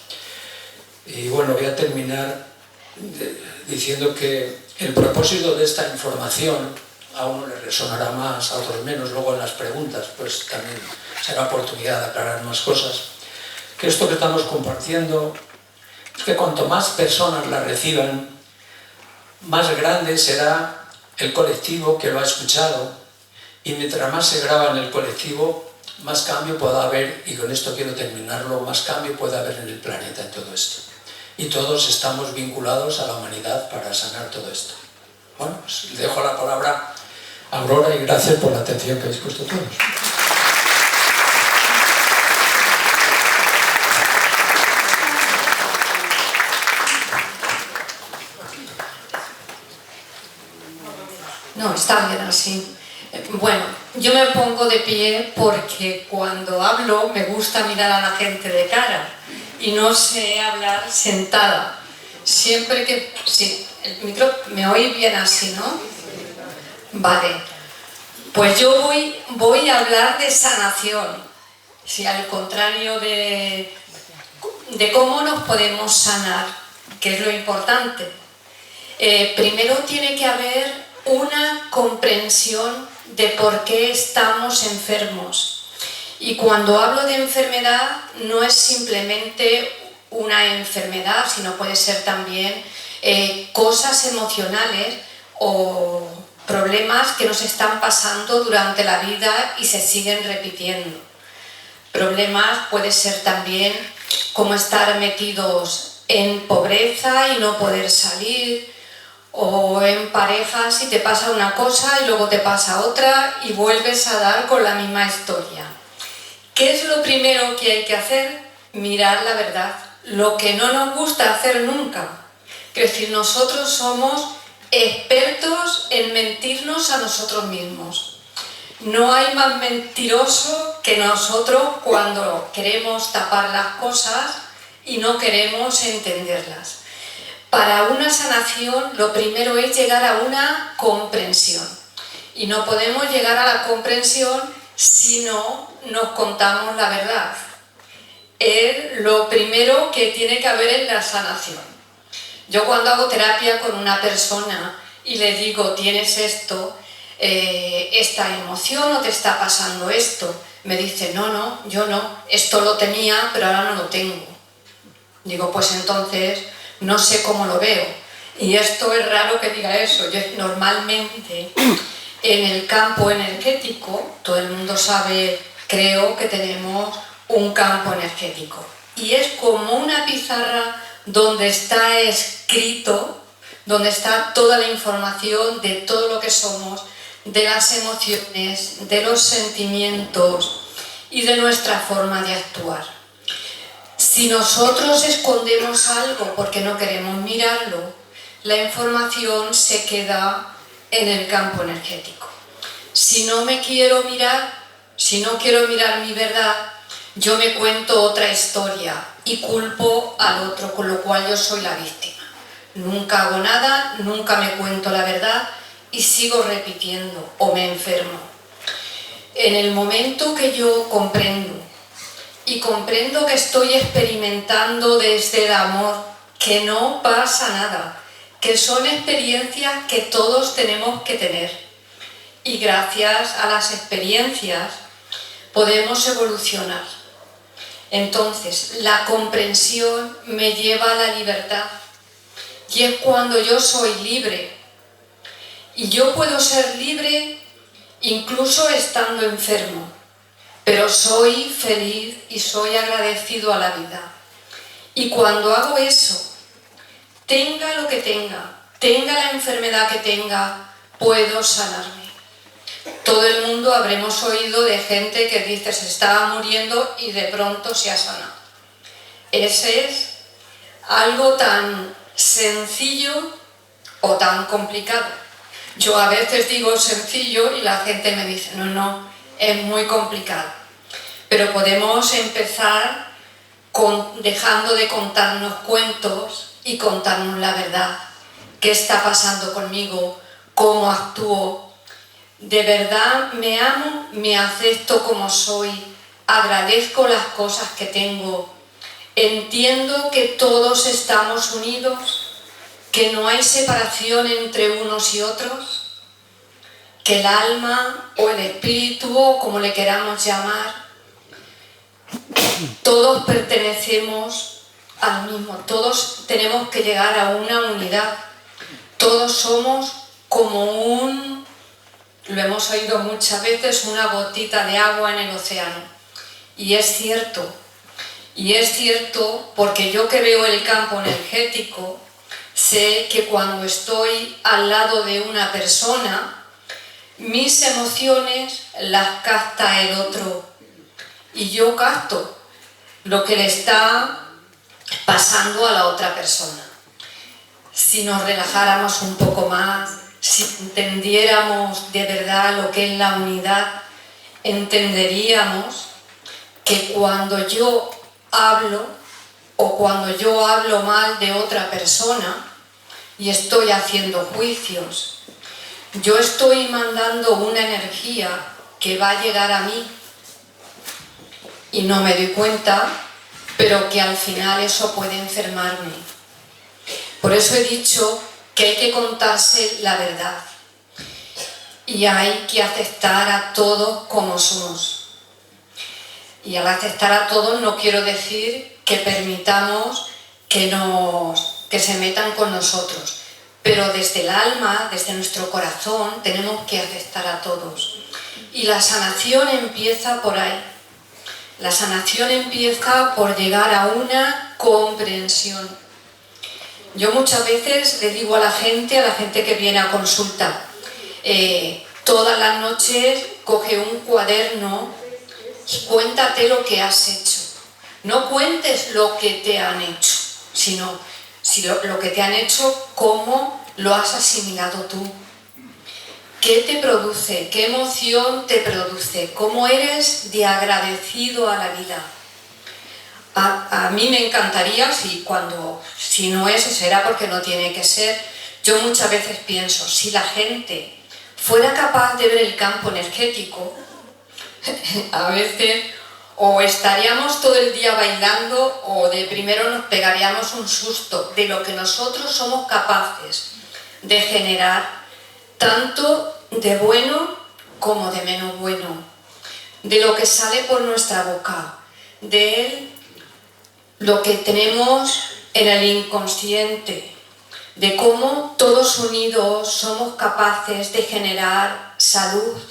Y bueno, voy a terminar diciendo que el propósito de esta información a uno le resonará más, a otros menos. Luego en las preguntas pues también será oportunidad de aclarar más cosas. Que esto que estamos compartiendo es que cuanto más personas la reciban, más grande será el colectivo que lo ha escuchado, y mientras más se graba en el colectivo, más cambio puede haber, y con esto quiero terminarlo, más cambio puede haber en el planeta en todo esto. Y todos estamos vinculados a la humanidad para sanar todo esto. Bueno, pues le dejo la palabra a Aurora y gracias por la atención que habéis puesto todos. No, está bien así. Bueno, yo me pongo de pie porque cuando hablo me gusta mirar a la gente de cara y no sé hablar sentada. Siempre que... Sí, el micro me oí bien así, ¿no? Vale. Pues yo voy a hablar de sanación. Sí, al contrario de cómo nos podemos sanar, que es lo importante. Primero tiene que haber una comprensión de por qué estamos enfermos. Y cuando hablo de enfermedad, no es simplemente una enfermedad, sino puede ser también cosas emocionales o problemas que nos están pasando durante la vida y se siguen repitiendo. Problemas puede ser también como estar metidos en pobreza y no poder salir, o en pareja si te pasa una cosa y luego te pasa otra y vuelves a dar con la misma historia. ¿Qué es lo primero que hay que hacer? Mirar la verdad, lo que no nos gusta hacer nunca. Es decir, nosotros somos expertos en mentirnos a nosotros mismos. No hay más mentiroso que nosotros cuando queremos tapar las cosas y no queremos entenderlas. Para una sanación, lo primero es llegar a una comprensión. Y no podemos llegar a la comprensión si no nos contamos la verdad. Es lo primero que tiene que haber en la sanación. Yo cuando hago terapia con una persona y le digo, tienes esto, esta emoción o te está pasando esto, Me dice, no, yo no, esto lo tenía, pero ahora no lo tengo. Digo, pues entonces no sé cómo lo veo. Y esto es raro que diga eso. Yo normalmente en el campo energético, todo el mundo sabe, creo que tenemos un campo energético. Y es como una pizarra donde está escrito, donde está toda la información de todo lo que somos, de las emociones, de los sentimientos y de nuestra forma de actuar. Si nosotros escondemos algo porque no queremos mirarlo, la información se queda en el campo energético. Si no me quiero mirar, si no quiero mirar mi verdad, yo me cuento otra historia y culpo al otro, con lo cual yo soy la víctima. Nunca hago nada, nunca me cuento la verdad y sigo repitiendo o me enfermo. En el momento que yo comprendo que estoy experimentando desde el amor, que no pasa nada, que son experiencias que todos tenemos que tener y gracias a las experiencias podemos evolucionar. Entonces, la comprensión me lleva a la libertad y es cuando yo soy libre. Y yo puedo ser libre incluso estando enfermo, pero soy feliz y soy agradecido a la vida. Y cuando hago eso, tenga lo que tenga la enfermedad que tenga, puedo sanarme. Todo el mundo habremos oído de gente que dice se estaba muriendo y de pronto se ha sanado. Ese es algo tan sencillo o tan complicado. Yo a veces digo sencillo y la gente me dice no, es muy complicado. Pero podemos empezar dejando de contarnos cuentos y contarnos la verdad. ¿Qué está pasando conmigo? ¿Cómo actúo? ¿De verdad me amo? ¿Me acepto como soy? ¿Agradezco las cosas que tengo? ¿Entiendo que todos estamos unidos? ¿Que no hay separación entre unos y otros? ¿Que el alma o el espíritu, o como le queramos llamar, todos pertenecemos al mismo? Todos tenemos que llegar a una unidad. Todos somos como lo hemos oído muchas veces, una gotita de agua en el océano. Y es cierto porque yo que veo el campo energético, sé que cuando estoy al lado de una persona, mis emociones las capta el otro y yo capto lo que le está pasando a la otra persona. Si nos relajáramos un poco más, si entendiéramos de verdad lo que es la unidad, entenderíamos que cuando yo hablo o cuando yo hablo mal de otra persona y estoy haciendo juicios, yo estoy mandando una energía que va a llegar a mí y no me doy cuenta, pero que al final eso puede enfermarme. Por eso he dicho que hay que contarse la verdad y hay que aceptar a todos como somos. Y al aceptar a todos no quiero decir que permitamos que se metan con nosotros, pero desde el alma, desde nuestro corazón, tenemos que aceptar a todos. Y la sanación empieza por ahí. La sanación empieza por llegar a una comprensión. Yo muchas veces le digo a la gente que viene a consulta, todas las noches coge un cuaderno y cuéntate lo que has hecho. No cuentes lo que te han hecho, sino lo que te han hecho, cómo lo has asimilado tú. ¿Qué te produce? ¿Qué emoción te produce? ¿Cómo eres de agradecido a la vida? A mí me encantaría, si no es, será porque no tiene que ser. Yo muchas veces pienso, si la gente fuera capaz de ver el campo energético, a veces o estaríamos todo el día bailando o de primero nos pegaríamos un susto de lo que nosotros somos capaces de generar, tanto de bueno como de menos bueno. de lo que sale por nuestra boca, de lo que tenemos en el inconsciente, de cómo todos unidos somos capaces de generar salud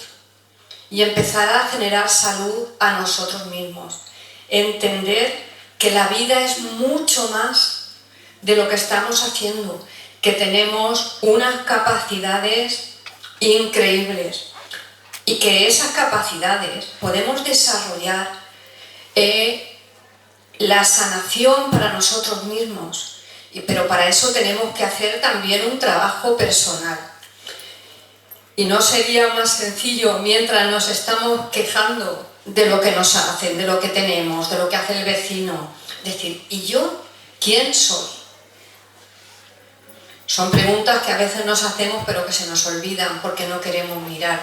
y empezar a generar salud a nosotros mismos. Entender que la vida es mucho más de lo que estamos haciendo, que tenemos unas capacidades increíbles y que esas capacidades podemos desarrollar la sanación para nosotros mismos, pero para eso tenemos que hacer también un trabajo personal. Y no sería más sencillo, mientras nos estamos quejando de lo que nos hacen, de lo que tenemos, de lo que hace el vecino, decir, ¿y yo quién soy? Son preguntas que a veces nos hacemos pero que se nos olvidan porque no queremos mirar.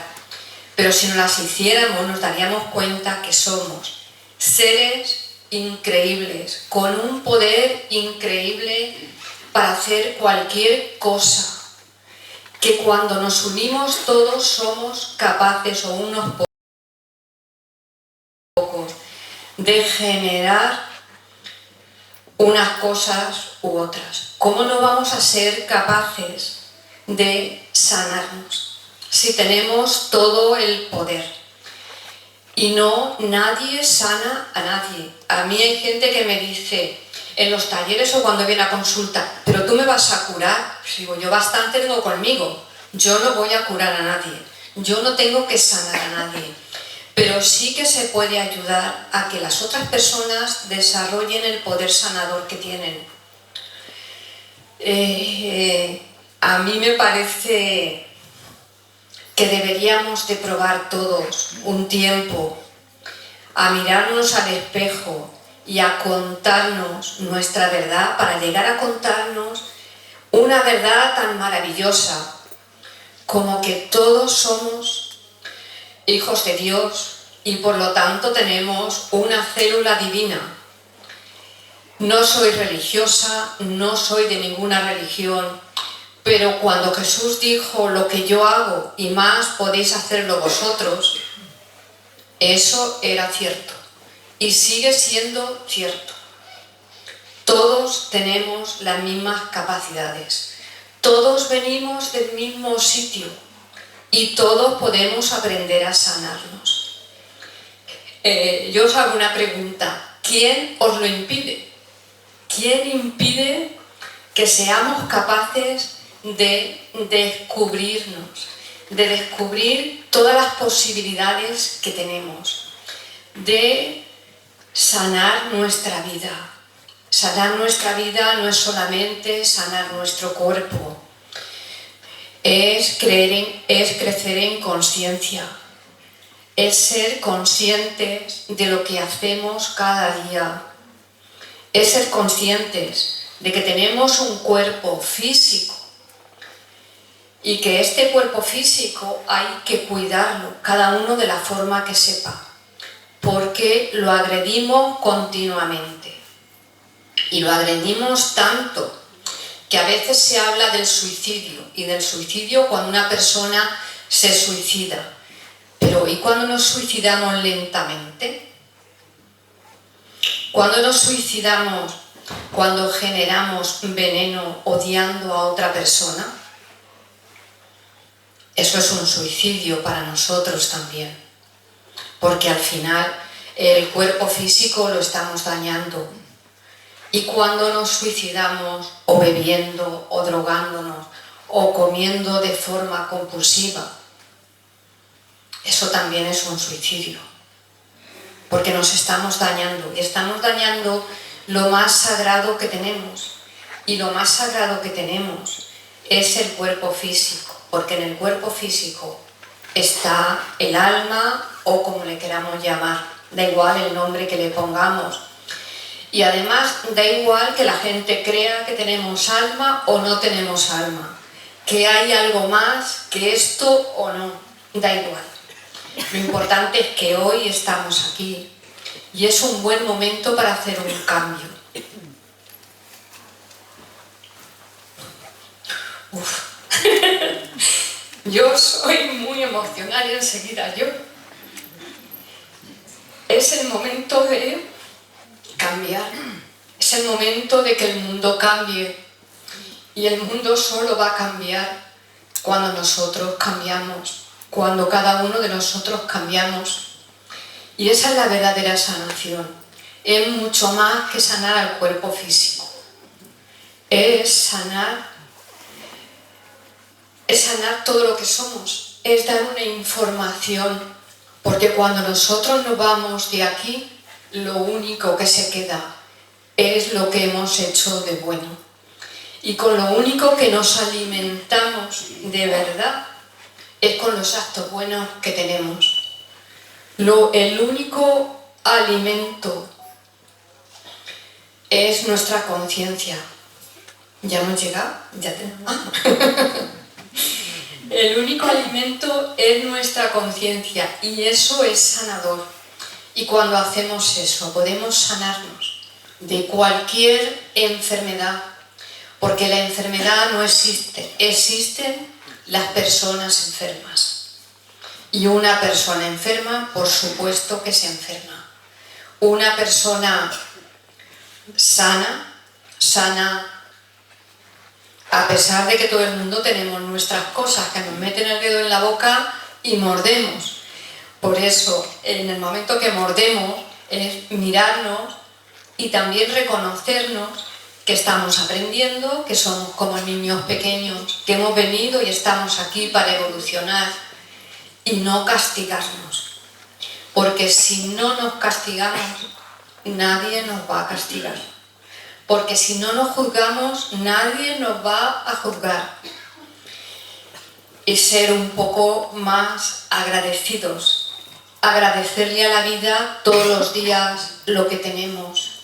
Pero si nos las hiciéramos nos daríamos cuenta que somos seres increíbles, con un poder increíble para hacer cualquier cosa. Que cuando nos unimos todos somos capaces, o unos pocos, de generar unas cosas u otras. ¿Cómo no vamos a ser capaces de sanarnos si tenemos todo el poder? Y no, nadie sana a nadie. A mí hay gente que me dice en los talleres o cuando viene a consulta, pero tú me vas a curar. Digo, yo bastante tengo conmigo. Yo no voy a curar a nadie. Yo no tengo que sanar a nadie. Pero sí que se puede ayudar a que las otras personas desarrollen el poder sanador que tienen. A mí me parece que deberíamos de probar todos un tiempo a mirarnos al espejo y a contarnos nuestra verdad, para llegar a contarnos una verdad tan maravillosa como que todos somos hijos de Dios y por lo tanto tenemos una célula divina. No soy religiosa, no soy de ninguna religión, pero cuando Jesús dijo lo que yo hago y más podéis hacerlo vosotros, eso era cierto y sigue siendo cierto. Todos tenemos las mismas capacidades, todos venimos del mismo sitio y todos podemos aprender a sanarnos. Yo os hago una pregunta, ¿quién os lo impide? ¿Quién impide que seamos capaces de descubrirnos, de descubrir todas las posibilidades que tenemos, de sanar nuestra vida? Sanar nuestra vida no es solamente sanar nuestro cuerpo, es crecer en conciencia, es ser conscientes de lo que hacemos cada día, es ser conscientes de que tenemos un cuerpo físico y que este cuerpo físico hay que cuidarlo, cada uno de la forma que sepa, porque lo agredimos continuamente. Y lo agredimos tanto que a veces se habla del suicidio, y del suicidio cuando una persona se suicida. Pero ¿y cuando nos suicidamos lentamente? ¿Cuándo nos suicidamos cuando generamos veneno odiando a otra persona? Eso es un suicidio para nosotros también, porque al final el cuerpo físico lo estamos dañando. Y cuando nos suicidamos, o bebiendo, o drogándonos, o comiendo de forma compulsiva, eso también es un suicidio, porque nos estamos dañando, y estamos dañando lo más sagrado que tenemos, y lo más sagrado que tenemos es el cuerpo físico, porque en el cuerpo físico está el alma, o como le queramos llamar, da igual el nombre que le pongamos. Y además da igual que la gente crea que tenemos alma o no tenemos alma, que hay algo más que esto o no, da igual. Lo importante es que hoy estamos aquí y es un buen momento para hacer un cambio. Uf. Yo soy muy emocional y enseguida lloro. el momento de cambiar, es el momento de que el mundo cambie, y el mundo solo va a cambiar cuando nosotros cambiamos, cuando cada uno de nosotros cambiamos. Y esa es la verdadera sanación. Es mucho más que sanar al cuerpo físico. Es sanar todo lo que somos, es dar una información, porque cuando nosotros nos vamos de aquí, lo único que se queda es lo que hemos hecho de bueno. Y con lo único que nos alimentamos de verdad es con los actos buenos que tenemos. El único alimento es nuestra conciencia. ¿Ya hemos llegado? Ya tenemos. El único alimento es nuestra conciencia y eso es sanador. Y cuando hacemos eso podemos sanarnos de cualquier enfermedad, porque la enfermedad no existe, existen las personas enfermas. Y una persona enferma, por supuesto que se enferma. Una persona sana, a pesar de que todo el mundo tenemos nuestras cosas, que nos meten el dedo en la boca y mordemos. Por eso, en el momento que mordemos, es mirarnos y también reconocernos que estamos aprendiendo, que somos como niños pequeños, que hemos venido y estamos aquí para evolucionar y no castigarnos. Porque si no nos castigamos, nadie nos va a castigar. Porque si no nos juzgamos, nadie nos va a juzgar. Y ser un poco más agradecidos. Agradecerle a la vida todos los días lo que tenemos.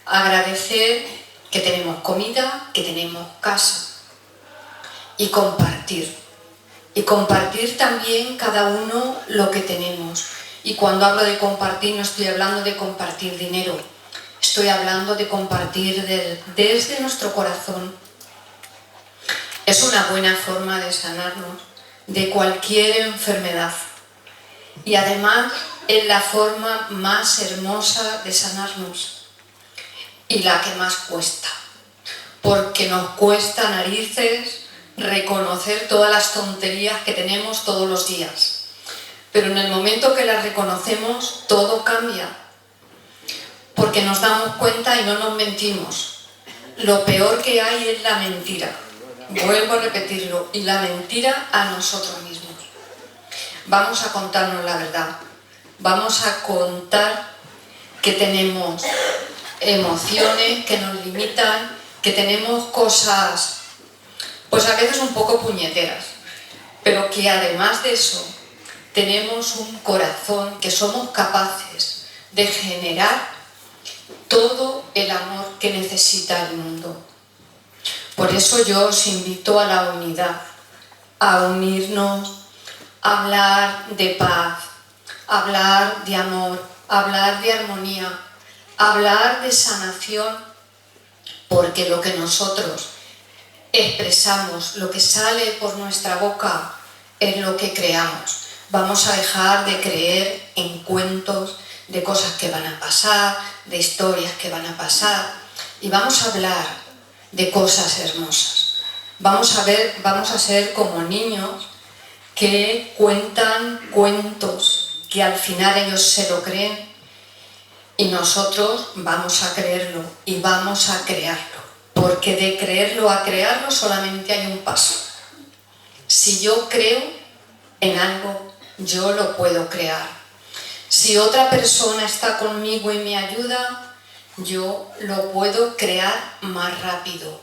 Agradecer que tenemos comida, que tenemos casa. Y compartir. Y compartir también cada uno lo que tenemos. Y cuando hablo de compartir, no estoy hablando de compartir dinero. Estoy hablando de compartir desde nuestro corazón. Es una buena forma de sanarnos de cualquier enfermedad. Y además es la forma más hermosa de sanarnos. Y la que más cuesta. Porque nos cuesta narices reconocer todas las tonterías que tenemos todos los días. Pero en el momento que las reconocemos, todo cambia. Porque nos damos cuenta y no nos mentimos. Lo peor que hay es la mentira. Vuelvo a repetirlo, y la mentira a nosotros mismos. Vamos a contarnos la verdad. Vamos a contar que tenemos emociones que nos limitan, que tenemos cosas, pues a veces un poco puñeteras, pero que además de eso, tenemos un corazón que somos capaces de generar todo el amor que necesita el mundo. Por eso yo os invito a la unidad, a unirnos, a hablar de paz, a hablar de amor, a hablar de armonía, a hablar de sanación, porque lo que nosotros expresamos, lo que sale por nuestra boca, es lo que creamos. Vamos a dejar de creer en cuentos, de cosas que van a pasar, de historias que van a pasar, y vamos a hablar de cosas hermosas. Vamos a ser como niños que cuentan cuentos, que al final ellos se lo creen, y nosotros vamos a creerlo y vamos a crearlo, porque de creerlo a crearlo solamente hay un paso. Si yo creo en algo, yo lo puedo crear. Si otra persona está conmigo y me ayuda, yo lo puedo crear más rápido.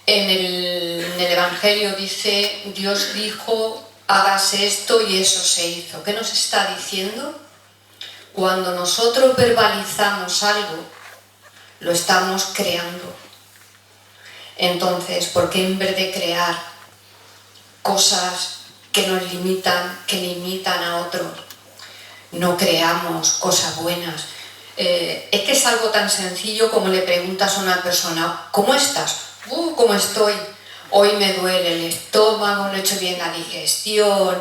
En el Evangelio dice, Dios dijo, hágase esto y eso se hizo. ¿Qué nos está diciendo? Cuando nosotros verbalizamos algo, lo estamos creando. Entonces, ¿por qué en vez de crear cosas que nos limitan, que limitan a otros, no creamos cosas buenas? Es que es algo tan sencillo como le preguntas a una persona, ¿cómo estás? ¿Cómo estoy? hoy me duele el estómago, no he hecho bien la digestión,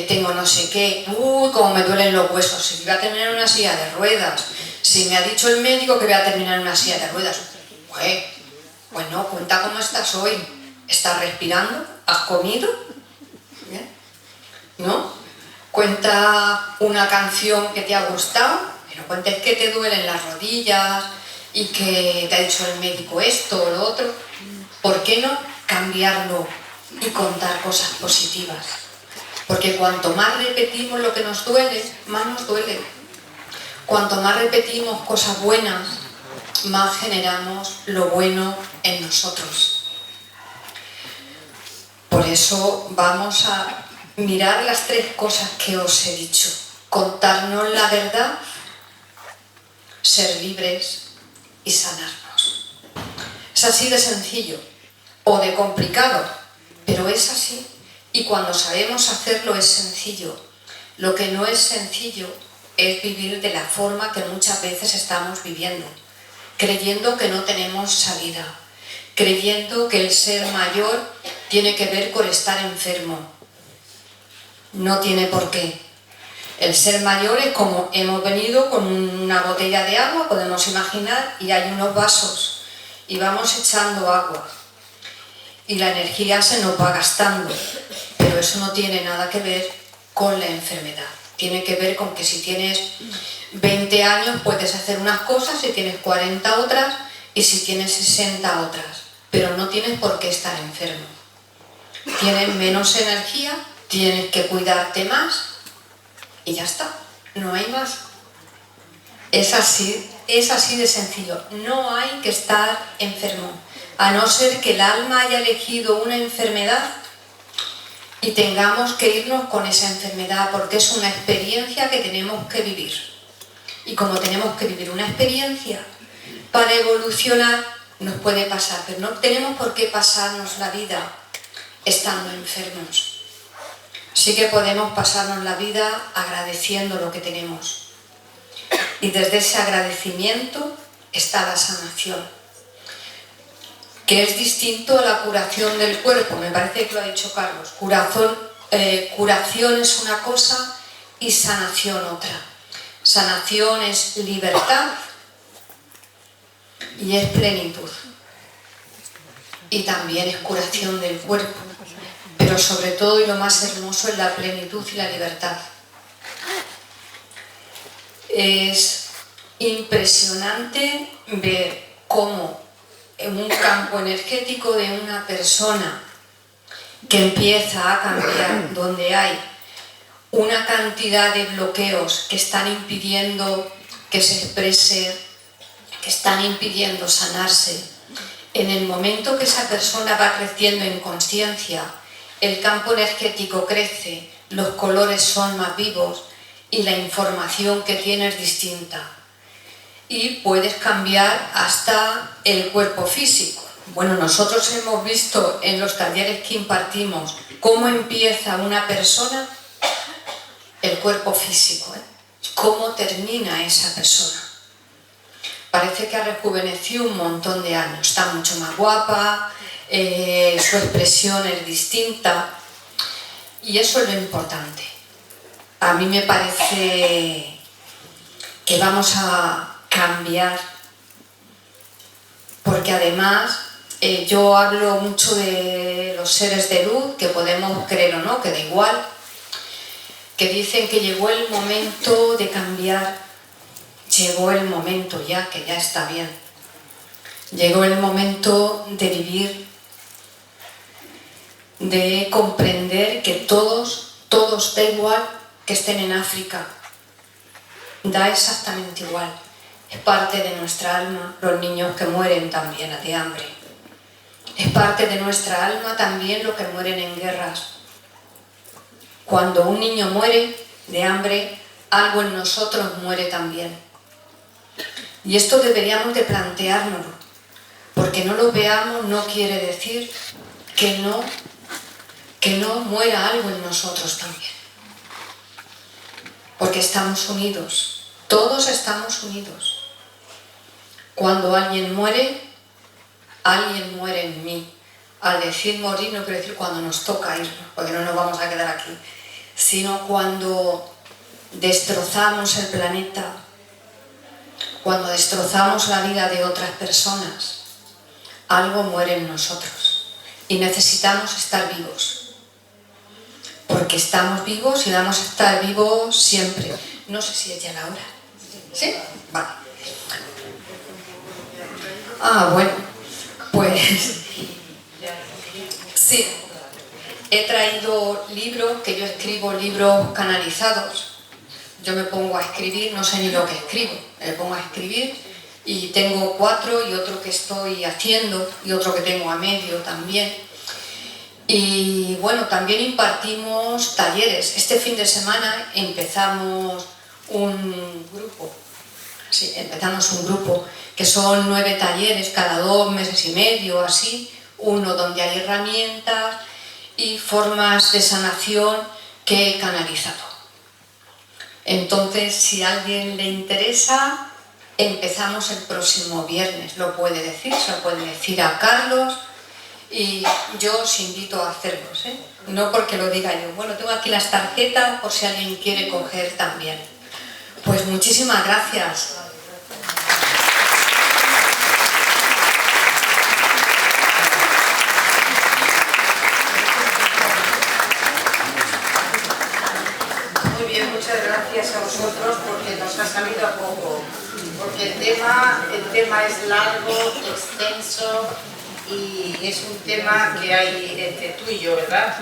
tengo no sé qué, cómo me duelen los huesos, si voy a terminar en una silla de ruedas, si me ha dicho el médico que voy a terminar en una silla de ruedas. Pues no, cuenta cómo estás hoy. ¿Estás respirando? ¿Has comido? ¿Bien? ¿No? Cuenta una canción que te ha gustado, pero cuentes que te duelen las rodillas y que te ha dicho el médico esto o lo otro. ¿Por qué no cambiarlo y contar cosas positivas? Porque cuanto más repetimos lo que nos duele, más nos duele. Cuanto más repetimos cosas buenas, más generamos lo bueno en nosotros. Por eso vamos a mirar las 3 cosas que os he dicho. Contarnos la verdad, ser libres y sanarnos. Es así de sencillo o de complicado, pero es así. Y cuando sabemos hacerlo es sencillo. Lo que no es sencillo es vivir de la forma que muchas veces estamos viviendo, creyendo que no tenemos salida, creyendo que el ser mayor tiene que ver con estar enfermo. No tiene por qué. El ser mayor es como hemos venido con una botella de agua, podemos imaginar, y hay unos vasos y vamos echando agua y la energía se nos va gastando, pero eso no tiene nada que ver con la enfermedad. Tiene que ver con que si tienes 20 años puedes hacer unas cosas, si tienes 40 otras y si tienes 60 otras, pero no tienes por qué estar enfermo. Tienes menos energía, tienes que cuidarte más y ya está, no hay más. Es así de sencillo, no hay que estar enfermo, a no ser que el alma haya elegido una enfermedad y tengamos que irnos con esa enfermedad, porque es una experiencia que tenemos que vivir. Y como tenemos que vivir una experiencia, para evolucionar nos puede pasar, pero no tenemos por qué pasarnos la vida estando enfermos. Sí que podemos pasarnos la vida agradeciendo lo que tenemos. Y desde ese agradecimiento está la sanación, que es distinto a la curación del cuerpo. Me parece que lo ha dicho Carlos. Curación es una cosa y sanación otra. Sanación es libertad y es plenitud. Y también es curación del cuerpo. Pero sobre todo y lo más hermoso es la plenitud y la libertad. Es impresionante ver cómo en un campo energético de una persona que empieza a cambiar, donde hay una cantidad de bloqueos que están impidiendo que se exprese, que están impidiendo sanarse, en el momento que esa persona va creciendo en consciencia, el campo energético crece, los colores son más vivos y la información que tienes es distinta. Y puedes cambiar hasta el cuerpo físico. Bueno, nosotros hemos visto en los talleres que impartimos cómo empieza una persona, el cuerpo físico, cómo termina esa persona. Parece que ha rejuvenecido un montón de años, está mucho más guapa, su expresión es distinta y eso es lo importante. A mí me parece que vamos a cambiar, porque además yo hablo mucho de los seres de luz, que podemos creer o no, que da igual, que dicen que llegó el momento de cambiar, llegó el momento ya, que ya está bien, llegó el momento de vivir, de comprender que todos da igual que estén en África, da exactamente igual. Es parte de nuestra alma, los niños que mueren también de hambre. Es parte de nuestra alma también los que mueren en guerras. Cuando un niño muere de hambre, algo en nosotros muere también. Y esto deberíamos de planteárnoslo, porque no lo veamos no quiere decir que no muera algo en nosotros también. Porque estamos unidos, todos estamos unidos. Cuando alguien muere en mí, al decir morir no quiero decir cuando nos toca irnos, porque no nos vamos a quedar aquí, sino cuando destrozamos el planeta, cuando destrozamos la vida de otras personas, algo muere en nosotros y necesitamos estar vivos, porque estamos vivos y vamos a estar vivos siempre. No sé si es ya la hora. ¿Sí? Vale. Bueno, pues sí, he traído libros, que yo escribo libros canalizados. Yo me pongo a escribir, no sé ni lo que escribo, me pongo a escribir y tengo 4 y otro que estoy haciendo y otro que tengo a medio también. Y bueno, también impartimos talleres. Este fin de semana empezamos un grupo, que son 9 talleres cada 2 meses y medio, así, uno donde hay herramientas y formas de sanación que he canalizado. Entonces, si a alguien le interesa, empezamos el próximo viernes, lo puede decir, se lo puede decir a Carlos y yo os invito a hacerlos, ¿eh? No porque lo diga yo. Bueno, tengo aquí las tarjetas por si alguien quiere coger también. Pues muchísimas gracias. Muy bien, muchas gracias a vosotros porque nos ha salido a poco, porque el tema es largo, extenso y es un tema que hay entre tú y yo, ¿verdad?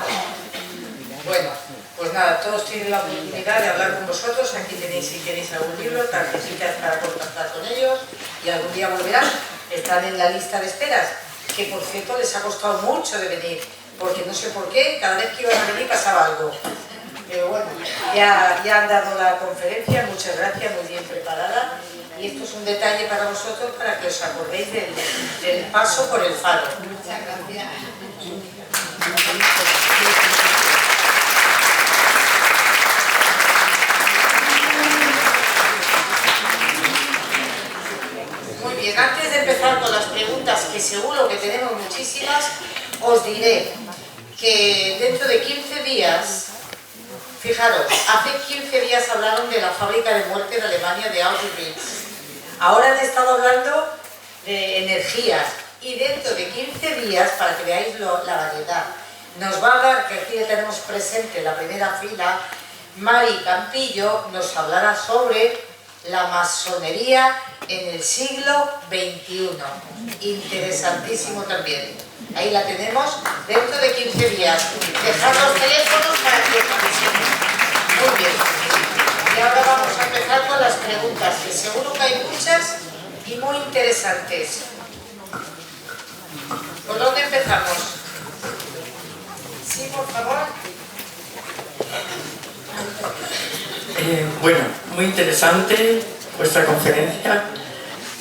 Bueno, pues nada, todos tienen la oportunidad de hablar con vosotros. Aquí tenéis, si queréis algún libro, tarjetitas para contactar con ellos y algún día volverán. Están en la lista de esperas, que por cierto les ha costado mucho de venir, porque no sé por qué, cada vez que iban a venir pasaba algo. Pero bueno, ya han dado la conferencia, muchas gracias, muy bien preparada. Y esto es un detalle para vosotros para que os acordéis del paso por el faro. Muchas gracias. Muy bien, antes de empezar con las preguntas, que seguro que tenemos muchísimas, os diré que dentro de 15 días, fijaros, hace 15 días hablaron de la fábrica de muerte en Alemania de Auschwitz. Ahora han estado hablando de energías y dentro de 15 días, para que veáis la variedad, nos va a dar, que aquí ya tenemos presente en la primera fila, Mari Campillo nos hablará sobre la masonería en el siglo XXI. Interesantísimo también. Ahí la tenemos dentro de 15 días. Dejad los teléfonos para que os avisemos. Muy bien. Y ahora vamos a empezar con las preguntas, que seguro que hay muchas y muy interesantes. ¿Por dónde empezamos? Sí, por favor. Bueno, muy interesante vuestra conferencia.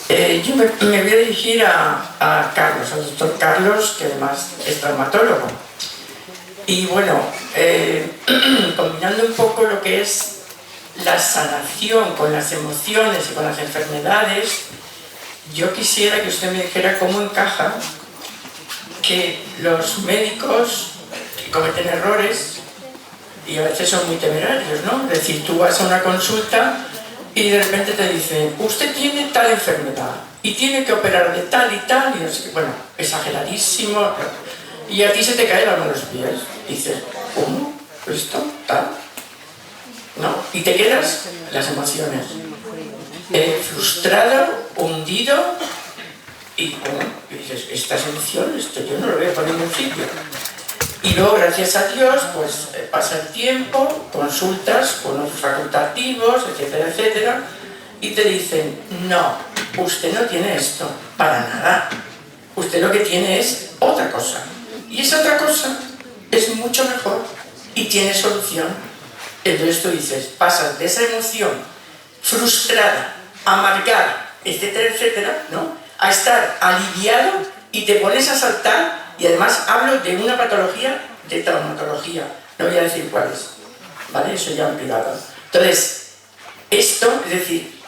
Yo me voy a dirigir a Carlos, al doctor Carlos, que además es traumatólogo. Y bueno, combinando un poco lo que es la sanación con las emociones y con las enfermedades, yo quisiera que usted me dijera cómo encaja que los médicos cometen errores y a veces son muy temerarios, ¿no? Es decir, tú vas a una consulta y de repente te dicen, usted tiene tal enfermedad y tiene que operar de tal y tal, y no sé qué, bueno, exageradísimo, y a ti se te cae la mano a los pies. Y dices, ¿cómo? ¿Esto? ¿Tal? ¿No? Y te quedas las emociones. Frustrado, hundido, y bueno, y dices, esta solución, esto yo no lo voy a poner en un sitio. Y luego, gracias a Dios, pues pasa el tiempo, consultas con otros facultativos, etcétera, etcétera, y te dicen, no, usted no tiene esto, para nada. Usted lo que tiene es otra cosa. Y esa otra cosa es mucho mejor y tiene solución. Entonces tú dices, pasas de esa emoción frustrada, amargada, etcétera, etcétera, ¿no?, a estar aliviado y te pones a saltar. Y además hablo de una patología de traumatología, no voy a decir cuál es, ¿vale? Eso ya en privado. Entonces, esto, es decir,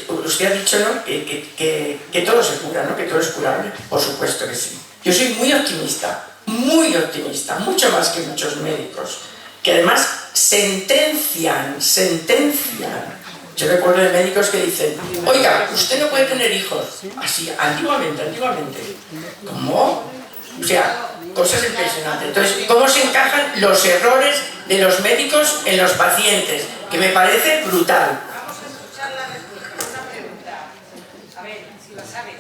usted ha dicho, ¿no?, que todo se cura, ¿no?, que todo es curable. Por supuesto que sí. Yo soy muy optimista, mucho más que muchos médicos, que además sentencian. Yo recuerdo de médicos que dicen, oiga, usted no puede tener hijos. Así, antiguamente. ¿Cómo? O sea, cosas impresionantes. Entonces, ¿cómo se encajan los errores de los médicos en los pacientes? Que me parece brutal. Vamos a escuchar la respuesta. Una pregunta. A ver, si la sabes.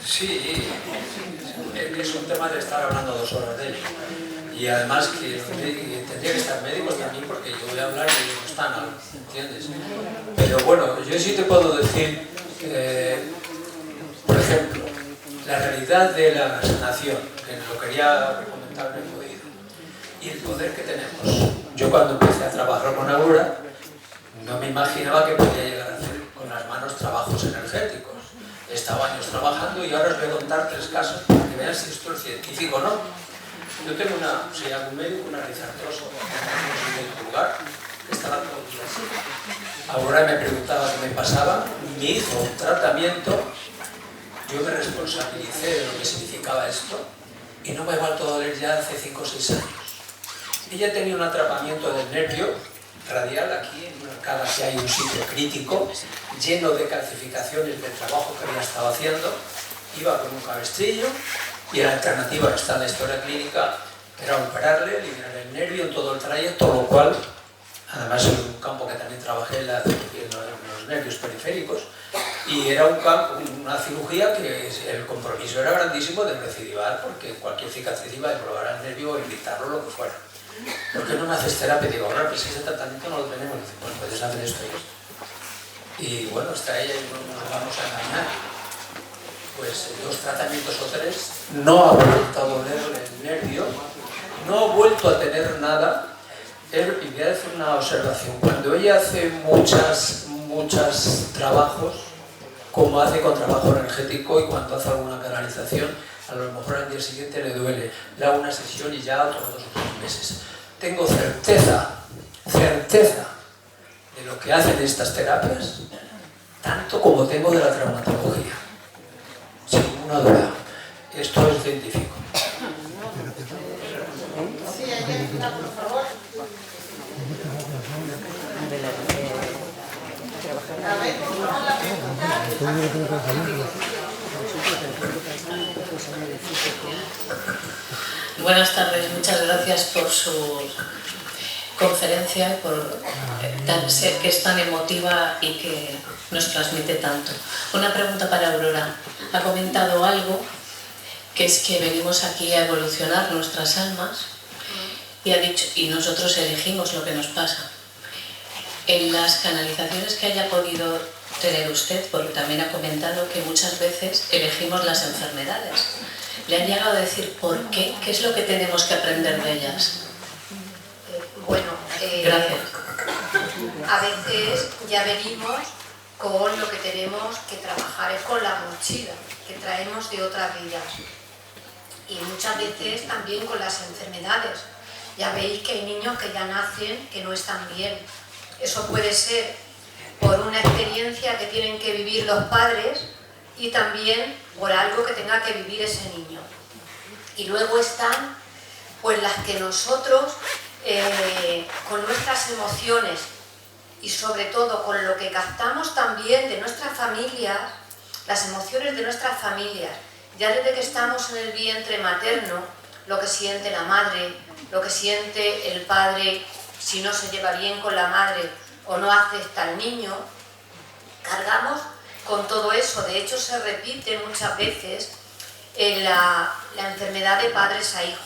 Sí, es un tema de estar hablando 2 horas de ello. Y además que tendría que estar médicos también, porque yo voy a hablar y ellos no están, ¿entiendes? Pero bueno, yo sí te puedo decir, por ejemplo, la realidad de la sanación, que lo quería comentar en el oído, y el poder que tenemos. Yo cuando empecé a trabajar con Aurora, no me imaginaba que podía llegar a hacer con las manos trabajos energéticos. He estado años trabajando y ahora os voy a contar 3 casos para que vean si esto es científico o no. Yo tengo soy algún médico, una rizartrosa, en el lugar, que estaba todo el día así. Aurora me preguntaba qué me pasaba, me hizo un tratamiento, yo me responsabilicé de lo que significaba esto y no me ha vuelto a doler ya hace 5 o 6 años. Ella tenía un atrapamiento del nervio radial aquí, en una arcada que hay un sitio crítico, lleno de calcificaciones del trabajo que había estado haciendo. Iba con un cabestrillo y la alternativa que está en la historia clínica era operarle, eliminar el nervio en todo el trayecto, lo cual, además es un campo que también trabajé en los nervios periféricos, y era una cirugía que el compromiso era grandísimo de recidivar, porque cualquier cicatriz iba a probar el nervio o invitarlo, lo que fuera. ¿Por qué no me haces terapia? Digo, ahora pues ese tratamiento no lo tenemos. Dice, pues puedes hacer esto y esto. Y bueno, está ella y no nos vamos a engañar. Pues 2 tratamientos o 3, no ha vuelto a dolerle el nervio, no ha vuelto a tener nada. Y voy a decir una observación, cuando ella hace muchos trabajos, como hace con trabajo energético y cuando hace alguna canalización, a lo mejor al día siguiente le duele, le hago una sesión y ya otros 2 o 3 meses. Tengo certeza de lo que hacen estas terapias, tanto como tengo de la traumatología. Sin ninguna duda. Esto es científico. Sí, Angélica, por favor. A ver, por favor, la pregunta. Buenas tardes, muchas gracias por su conferencia, que es tan emotiva y que nos transmite tanto. Una pregunta para Aurora. Ha comentado algo, que es que venimos aquí a evolucionar nuestras almas y ha dicho, y nosotros elegimos lo que nos pasa. En las canalizaciones que haya podido tener usted, porque también ha comentado que muchas veces elegimos las enfermedades. ¿Le han llegado a decir por qué? ¿Qué es lo que tenemos que aprender de ellas? Bueno, Gracias. a veces ya venimos con lo que tenemos que trabajar, es con la mochila que traemos de otras vidas. Y muchas veces también con las enfermedades. Ya veis que hay niños que ya nacen que no están bien. Eso puede ser por una experiencia que tienen que vivir los padres y también por algo que tenga que vivir ese niño. Y luego están pues las que nosotros con nuestras emociones y sobre todo con lo que captamos también de nuestras familias, las emociones de nuestras familias, ya desde que estamos en el vientre materno, lo que siente la madre, lo que siente el padre si no se lleva bien con la madre o no acepta al niño, cargamos con todo eso. De hecho, se repite muchas veces en la enfermedad de padres a hijos.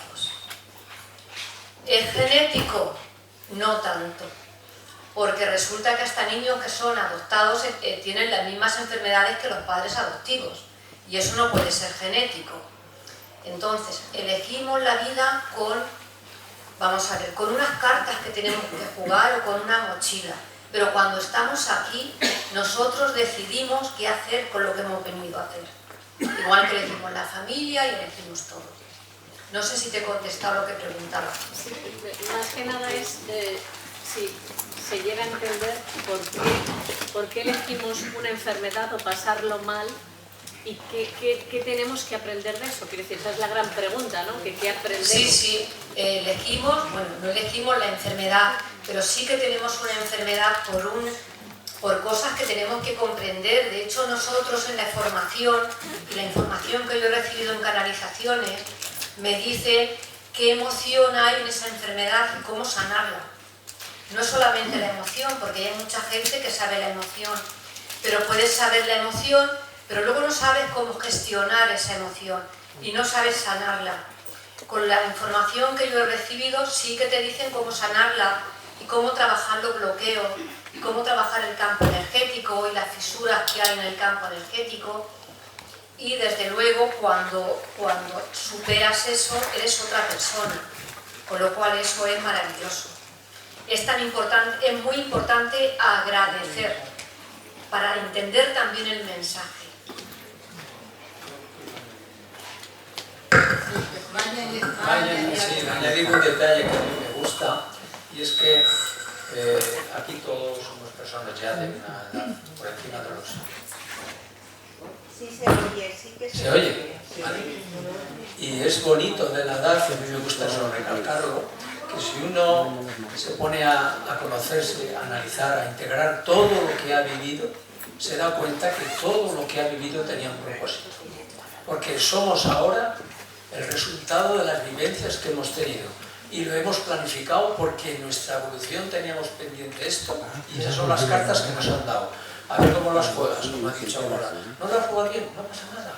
¿Es genético? No tanto, porque resulta que hasta niños que son adoptados tienen las mismas enfermedades que los padres adoptivos, y eso no puede ser genético. Entonces, elegimos la vida con, vamos a ver, con unas cartas que tenemos que jugar o con una mochila. Pero cuando estamos aquí, nosotros decidimos qué hacer con lo que hemos venido a hacer. Igual que elegimos la familia y elegimos todo. No sé si te he contestado lo que preguntaba. Sí, más que nada es si se llega a entender por qué elegimos una enfermedad o pasarlo mal y qué tenemos que aprender de eso. Quiero decir, esa es la gran pregunta, ¿no? ¿Qué aprendemos? Sí, elegimos, bueno, no elegimos la enfermedad, pero sí que tenemos una enfermedad por cosas que tenemos que comprender. De hecho, nosotros en la formación y la información que yo he recibido en canalizaciones me dice qué emoción hay en esa enfermedad y cómo sanarla. No solamente la emoción, porque hay mucha gente que sabe la emoción, pero puedes saber la emoción, pero luego no sabes cómo gestionar esa emoción y no sabes sanarla. Con la información que yo he recibido sí que te dicen cómo sanarla y cómo trabajar los bloqueos y cómo trabajar el campo energético y las fisuras que hay en el campo energético. Y desde luego cuando superas eso eres otra persona, con lo cual eso es maravilloso. Es muy importante agradecer para entender también el mensaje. Sí, añadir un detalle que a mí me gusta, y es que aquí todos somos personas ya de una edad por encima de los... Sí, se oye, sí que ¿Se oye? Vale. Y es bonito de la edad, y a mí me gusta eso recalcarlo, que si uno se pone a conocerse, a analizar, a integrar todo lo que ha vivido, se da cuenta que todo lo que ha vivido tenía un propósito. Porque somos ahora el resultado de las vivencias que hemos tenido. Y lo hemos planificado porque en nuestra evolución teníamos pendiente esto. Y esas son las cartas que nos han dado. A ver cómo las juegas, como ha dicho ahora. No las juegas bien, no pasa nada.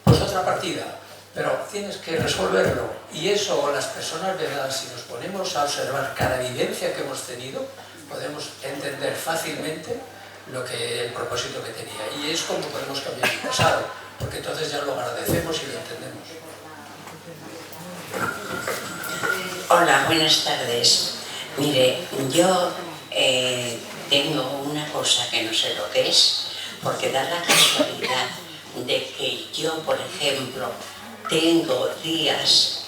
Pues otra partida. Pero tienes que resolverlo. Y eso, las personas, ¿verdad? Si nos ponemos a observar cada vivencia que hemos tenido, podemos entender fácilmente el propósito que tenía. Y es como podemos cambiar el pasado, porque entonces ya lo agradecemos y lo entendemos. Hola, buenas tardes. Mire, yo tengo una cosa que no sé lo que es, porque da la casualidad de que yo, por ejemplo, tengo días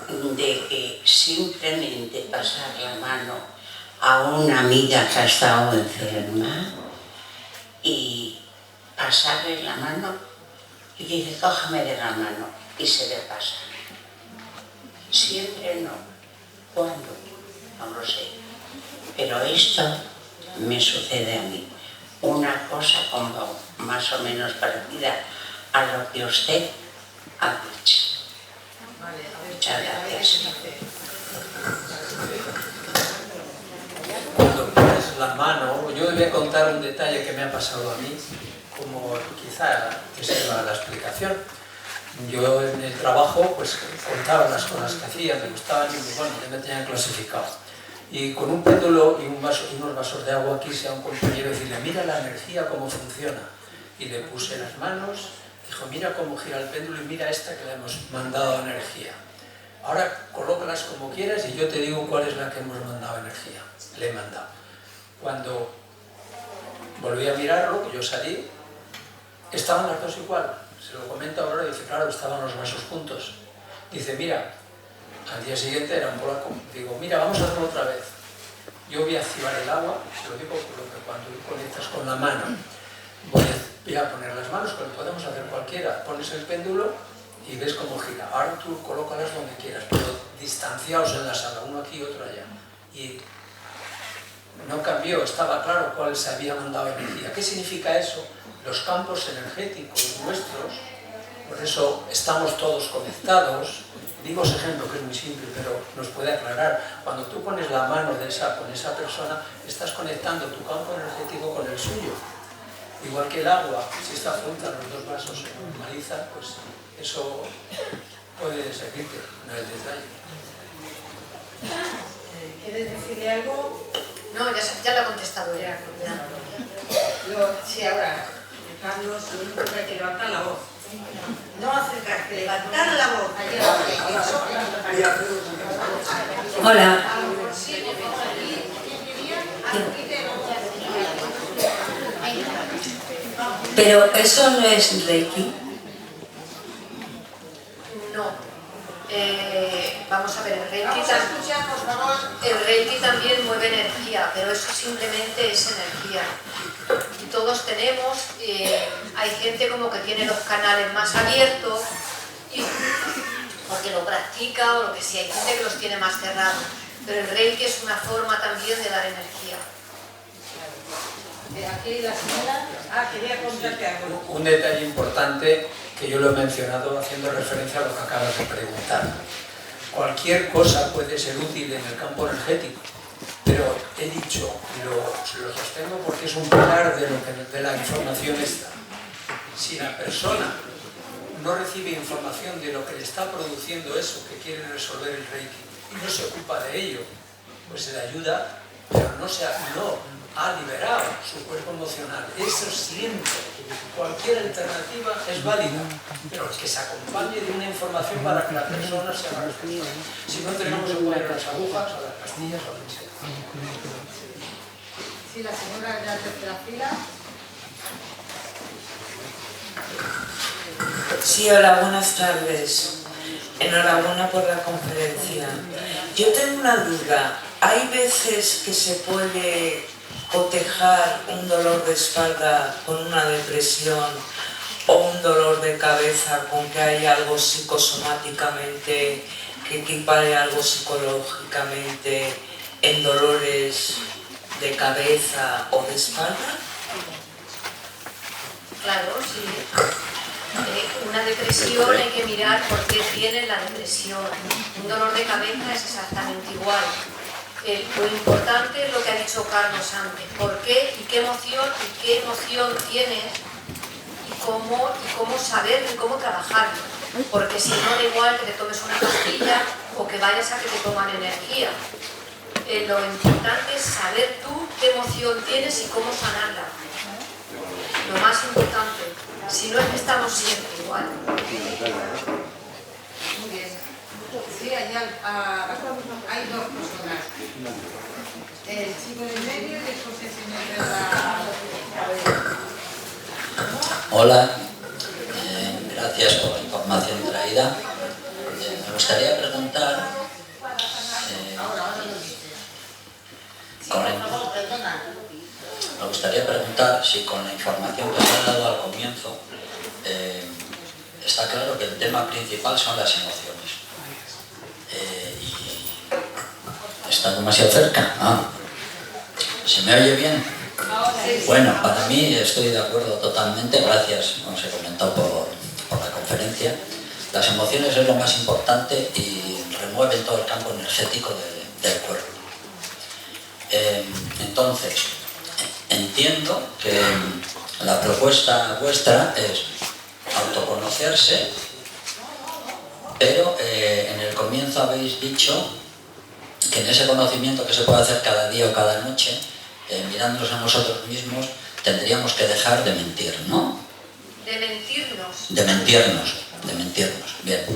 de que simplemente pasar la mano a una amiga que ha estado enferma y pasarle la mano y dice, cójame de la mano, y se le pasa. Siempre no. ¿Cuándo? No lo sé. Pero esto me sucede a mí. Una cosa como más o menos parecida a lo que usted ha dicho. Muchas gracias. Cuando pones la mano, yo voy a contar un detalle que me ha pasado a mí, como quizá te sirva la explicación. Yo en el trabajo pues contaba las cosas que hacía, me gustaban y bueno, ya me tenían clasificado. Y con un péndulo y unos vasos de agua quise a un compañero decirle, mira la energía cómo funciona. Y le puse las manos, dijo, mira cómo gira el péndulo y mira esta que le hemos mandado energía. Ahora colócalas como quieras y yo te digo cuál es la que hemos mandado energía. Le he mandado. Cuando volví a mirarlo, yo salí, estaban las dos igual. Se lo comento ahora y dice, claro, estaban los vasos juntos. Dice, mira, al día siguiente era un polaco. Digo, mira, vamos a hacerlo otra vez. Yo voy a activar el agua, se lo digo porque cuando conectas con la mano, voy a poner las manos, como podemos hacer cualquiera. Pones el péndulo y ves cómo gira. Ahora tú colócalas donde quieras, pero distanciaos en la sala, uno aquí y otro allá. Y no cambió, estaba claro cuál se había mandado energía. ¿Qué significa eso? Los campos energéticos nuestros, por eso estamos todos conectados. Digo ese ejemplo que es muy simple, pero nos puede aclarar. Cuando tú pones la mano con esa persona, estás conectando tu campo energético con el suyo. Igual que el agua, si está junta, los dos vasos se normalizan, pues eso puede servirte, no es detalle. ¿Quieres decirle algo? No, ya lo ha contestado ella. Sí, ahora. Carlos, lo único que hay que levantar la voz. No acercarte, levantar la voz. Hola. Pero eso no es Reiki. No, Vamos a ver, el Reiki también mueve energía, pero eso simplemente es energía. Y todos tenemos, hay gente como que tiene los canales más abiertos porque lo practica o lo que sea, hay gente que los tiene más cerrados, pero el Reiki es una forma también de dar energía. Aquí la señora, quería contarte algo. Un detalle importante que yo lo he mencionado haciendo referencia a lo que acabas de preguntar. Cualquier cosa puede ser útil en el campo energético, pero he dicho, lo sostengo porque es un pilar de la información esta. Si la persona no recibe información de lo que le está produciendo eso que quiere resolver el Reiki y no se ocupa de ello, pues se le ayuda, pero no ha liberado su cuerpo emocional. Eso siempre, cualquier alternativa es válida, pero que se acompañe de una información para que la persona se haga responsable. Si no, tenemos que poner a las agujas, a las pastillas, a lo que sea. Sí, la señora en la tercera fila. Sí, hola, buenas tardes. Enhorabuena por la conferencia. Yo tengo una duda. ¿Hay veces que se puede cotejar un dolor de espalda con una depresión o un dolor de cabeza con que hay algo psicosomáticamente que equipare algo psicológicamente en dolores de cabeza o de espalda? Claro, sí. Una depresión hay que mirar por qué tiene la depresión. Un dolor de cabeza es exactamente igual. Lo importante es lo que ha dicho Carlos antes. ¿Por qué y qué emoción tienes y cómo saberlo y cómo trabajarlo? Porque si no, da igual que te tomes una pastilla o que vayas a que te toman energía. Lo importante es saber tú qué emoción tienes y cómo sanarla. Lo más importante. Si no, es que estamos siempre igual. Muy bien. Sí, hay dos personas. El chico del medio y después el señor de la... Hola, gracias por la información traída. Me gustaría preguntar... Me gustaría preguntar si con la información que se ha dado al comienzo está claro que el tema principal son las emociones. Y está demasiado cerca. ¿Se me oye bien? Bueno, para mí estoy de acuerdo totalmente, gracias, como se comentó por la conferencia. Las emociones es lo más importante y remueven todo el campo energético del cuerpo. Entonces, entiendo que la propuesta vuestra es autoconocerse, pero en el comienzo habéis dicho que en ese conocimiento que se puede hacer cada día o cada noche, mirándonos a nosotros mismos, tendríamos que dejar de mentir, ¿no? De mentirnos. De mentirnos, bien.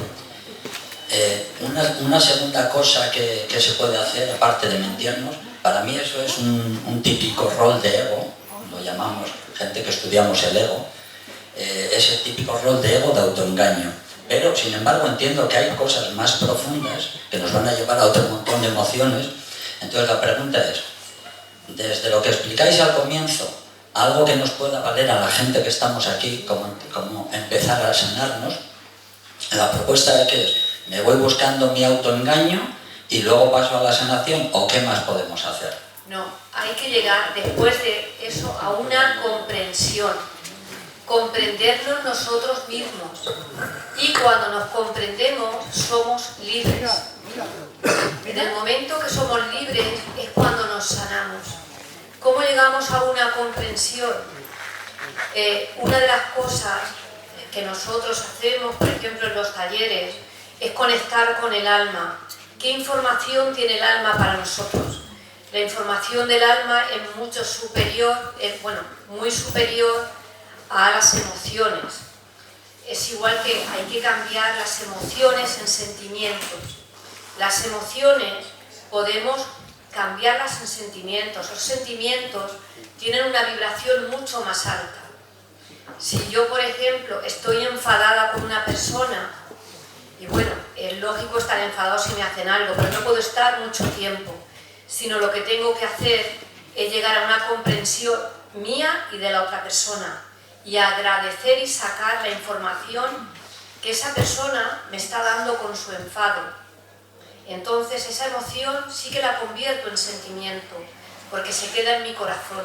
Una segunda cosa que se puede hacer, aparte de mentirnos, para mí eso es un típico rol de ego, lo llamamos gente que estudiamos el ego, ese típico rol de ego de autoengaño. Pero, sin embargo, entiendo que hay cosas más profundas que nos van a llevar a otro montón de emociones. Entonces la pregunta es, desde lo que explicáis al comienzo, algo que nos pueda valer a la gente que estamos aquí, como empezar a sanarnos, la propuesta es que me voy buscando mi autoengaño y luego paso a la sanación, ¿o qué más podemos hacer? No, hay que llegar después de eso a una comprensión, comprendernos nosotros mismos, y cuando nos comprendemos somos libres. En el momento que somos libres es cuando nos sanamos. ¿Cómo llegamos a una comprensión? Una de las cosas que nosotros hacemos, por ejemplo en los talleres, es conectar con el alma. ¿Qué información tiene el alma para nosotros? La información del alma es mucho superior, muy superior a las emociones. Es igual que hay que cambiar las emociones en sentimientos. Las emociones podemos cambiarlas en sentimientos. Los sentimientos tienen una vibración mucho más alta. Si yo, por ejemplo, estoy enfadada con una persona y es lógico estar enfadado si me hacen algo, pero no puedo estar mucho tiempo, sino lo que tengo que hacer es llegar a una comprensión mía y de la otra persona y agradecer y sacar la información que esa persona me está dando con su enfado. Entonces esa emoción sí que la convierto en sentimiento, porque se queda en mi corazón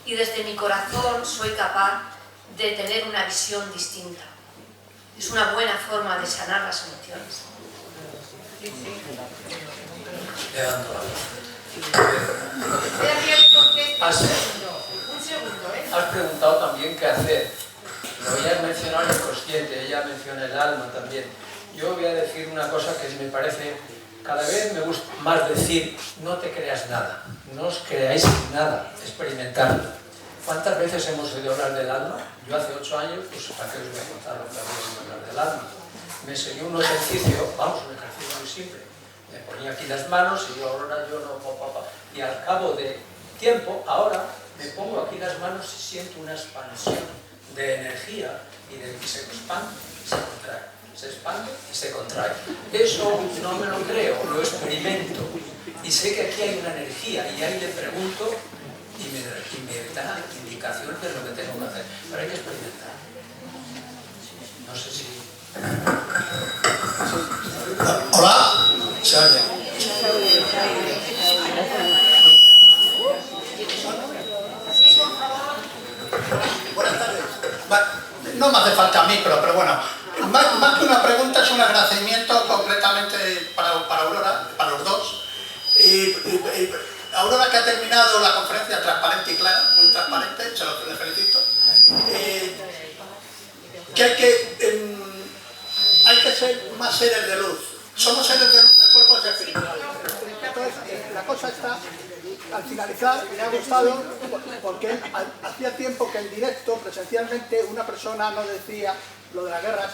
y desde mi corazón soy capaz de tener una visión distinta. Es una buena forma de sanar las emociones. Has preguntado también qué hacer. Lo ella ha mencionado el inconsciente, ella menciona el alma también. Yo voy a decir una cosa que me parece, cada vez me gusta más decir, no te creas nada, no os creáis nada, experimentadlo. ¿Cuántas veces hemos oído hablar del alma? Yo hace 8 años, pues ¿para qué os voy a contar lo que había hablar del alma? Me enseñó un ejercicio, un ejercicio muy simple. Me ponía aquí las manos y yo ahora yo no, y al cabo de tiempo, ahora me pongo aquí las manos y siento una expansión de energía y se expande y se contrae. Se expande y se contrae. Eso no me lo creo, lo experimento. Y sé que aquí hay una energía y ahí le pregunto y me da indicaciones de lo que tengo que hacer. Pero hay que experimentar. No sé si... Hola, se oye. Buenas tardes. No me hace falta micro, pero bueno, más que una pregunta es un agradecimiento concretamente para Aurora, para los dos. Y Aurora, que ha terminado la conferencia transparente y clara, muy transparente, le felicito. Que hay que ser más seres de luz. Somos seres de luz de cuerpos espirituales. Entonces, la cosa está, al finalizar, me ha gustado porque hacía tiempo que en directo, presencialmente, una persona nos decía lo de las guerras,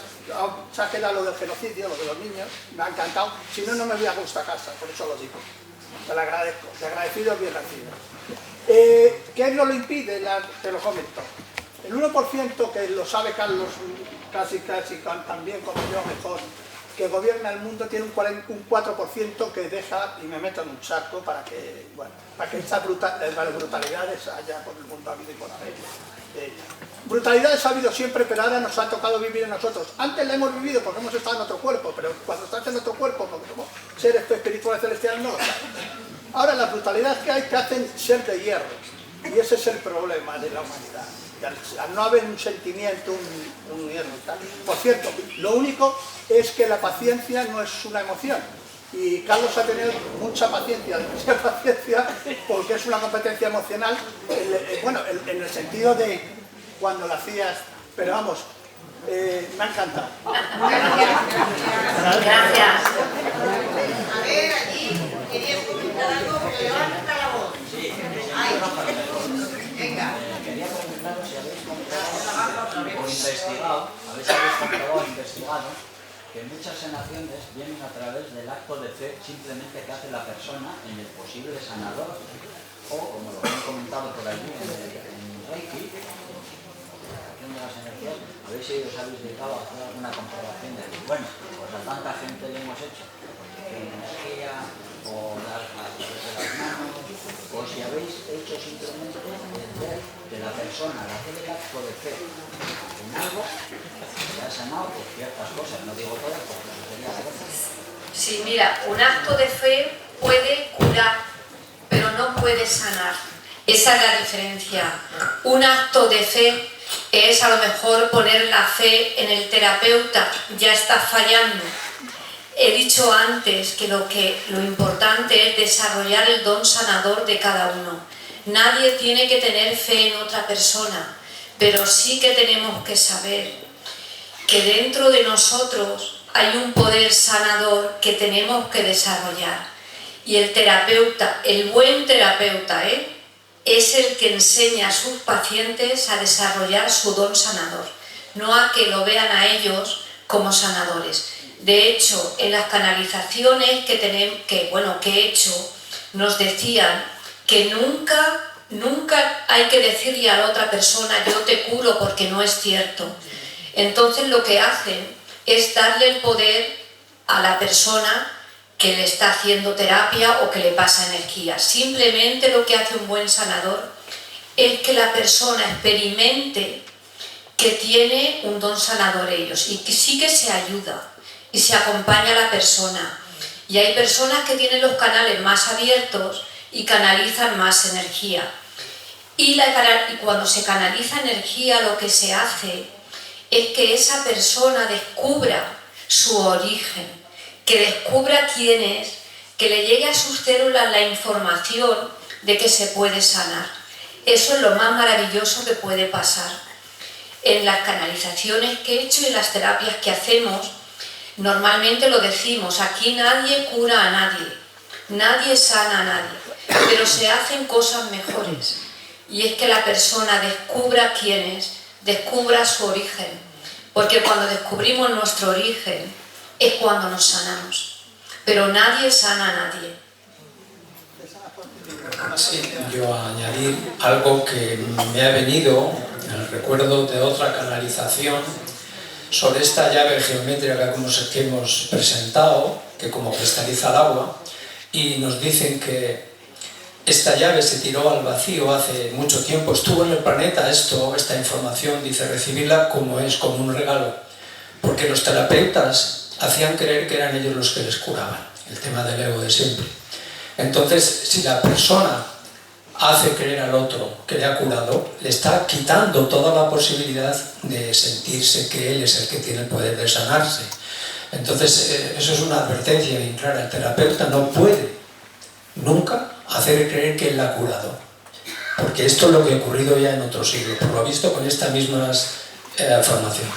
se ha quedado lo del genocidio, lo de los niños, me ha encantado, si no, no me voy a gusto a casa, por eso lo digo. Te lo agradezco, de agradecido bien recibido. ¿Qué no lo impide? Te lo comento. El 1% que lo sabe Carlos casi tan bien como yo, mejor, que gobierna el mundo, tiene un 4% que deja y me meto en un saco para que esas brutalidades haya por el mundo habido y por haber. Brutalidades ha habido siempre, pero ahora nos ha tocado vivir en nosotros. Antes la hemos vivido porque hemos estado en otro cuerpo, pero cuando estás en otro cuerpo, porque somos seres espirituales celestiales, no lo sabes. Ahora las brutalidades que hay te hacen ser de hierro, y ese es el problema de la humanidad. Al no haber un sentimiento, un hierro y tal. Por cierto, lo único es que la paciencia no es una emoción. Y Carlos ha tenido mucha paciencia, demasiada paciencia, porque es una competencia emocional, en el sentido de cuando la hacías, pero vamos, me ha encantado. Gracias. A ver, allí, ¿querías comentar algo? Porque levanta la voz. Venga. Quería preguntaros si habéis comprobado o investigado que muchas sanaciones vienen a través del acto de fe simplemente que hace la persona en el posible sanador, o como lo han comentado por allí en Reiki, de las energías, habéis dedicado a hacer alguna comprobación de que, bueno, pues a tanta gente le hemos hecho energía o a través de las manos, o si habéis hecho simplemente ver que la persona al hacer el acto de fe en algo se ha sanado por ciertas cosas, no digo todas porque eso sería la cosa. Sí, mira, un acto de fe puede curar, pero no puede sanar. Esa es la diferencia. Un acto de fe es a lo mejor poner la fe en el terapeuta, ya está fallando. He dicho antes que lo importante es desarrollar el don sanador de cada uno. Nadie tiene que tener fe en otra persona, pero sí que tenemos que saber que dentro de nosotros hay un poder sanador que tenemos que desarrollar. Y el terapeuta, el buen terapeuta, es el que enseña a sus pacientes a desarrollar su don sanador, no a que lo vean a ellos como sanadores. De hecho, en las canalizaciones que he hecho, nos decían que nunca hay que decirle a la otra persona yo te curo, porque no es cierto. Entonces lo que hacen es darle el poder a la persona que le está haciendo terapia o que le pasa energía. Simplemente lo que hace un buen sanador es que la persona experimente que tiene un don sanador ellos y que sí que se ayuda y se acompaña a la persona. Y hay personas que tienen los canales más abiertos y canalizan más energía. Y cuando se canaliza energía, lo que se hace es que esa persona descubra su origen, que descubra quién es, que le llegue a sus células la información de que se puede sanar. Eso es lo más maravilloso que puede pasar. En las canalizaciones que he hecho y en las terapias que hacemos, normalmente lo decimos, aquí nadie cura a nadie, nadie sana a nadie, pero se hacen cosas mejores. Y es que la persona descubra quién es, descubra su origen, porque cuando descubrimos nuestro origen es cuando nos sanamos, pero nadie sana a nadie. Sí, yo a añadir algo que me ha venido, el recuerdo de otra canalización sobre esta llave geométrica que hemos presentado, que como cristaliza el agua, y nos dicen que esta llave se tiró al vacío hace mucho tiempo, estuvo en el planeta esta información, dice, recibirla como un regalo, porque los terapeutas hacían creer que eran ellos los que les curaban, el tema del ego de siempre. Entonces, si la persona hace creer al otro que le ha curado, le está quitando toda la posibilidad de sentirse que él es el que tiene el poder de sanarse. Entonces, eso es una advertencia bien clara. El terapeuta no puede nunca hacer creer que él la ha curado, porque esto es lo que ha ocurrido ya en otros siglos, por lo visto con esta misma formación.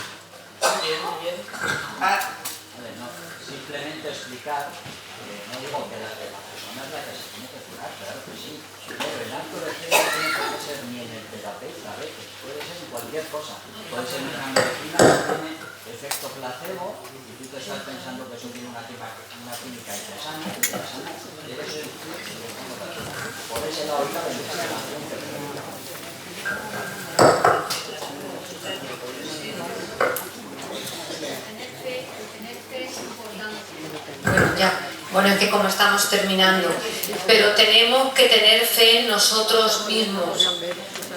Simplemente explicar, no digo que la persona es la que se tiene que curar, claro que sí, pero el acto de fe no tiene que ser ni en el terapeuta a veces, puede ser en cualquier cosa, puede ser en la medicina que tiene efecto placebo y tú te estás pensando que eso tiene una química y te sana, por ese lado está la investigación que Bueno, es que como estamos terminando, pero tenemos que tener fe en nosotros mismos,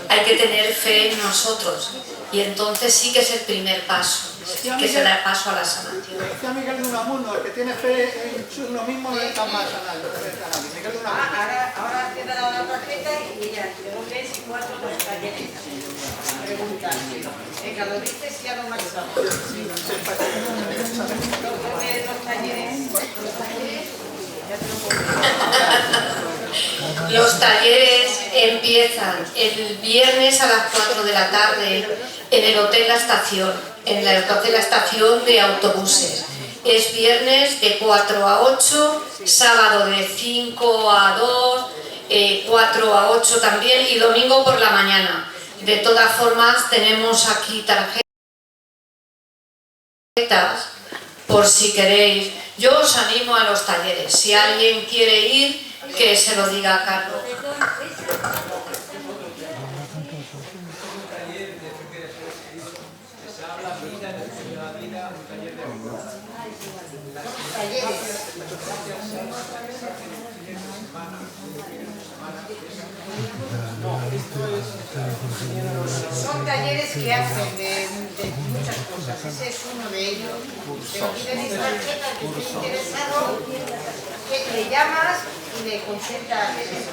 hay que tener fe en nosotros, y entonces sí que es el primer paso, que se da el paso a la sanación. Decía Miguel de Unamuno, el que tiene fe en uno mismo no está más sanado. Miguel de Unamuno. Ahora te he dado la tarjeta y ella ves 4 talleres. Preguntas. Venga, lo dices y ya lo marchamos. Los talleres empiezan el viernes a las 4 de la tarde en el Hotel La Estación, en el Hotel La Estación de autobuses. Es viernes de 4 a 8, sábado de 5 a 2, 4 a 8 también y domingo por la mañana. De todas formas tenemos aquí tarjetas por si queréis. Yo os animo a los talleres. Si alguien quiere ir, que se lo diga a Carlos. Son talleres que hacen de muchas cosas, ese es uno de ellos. Pero tienes tarjeta que esté interesado, que le llamas y le consultas eso.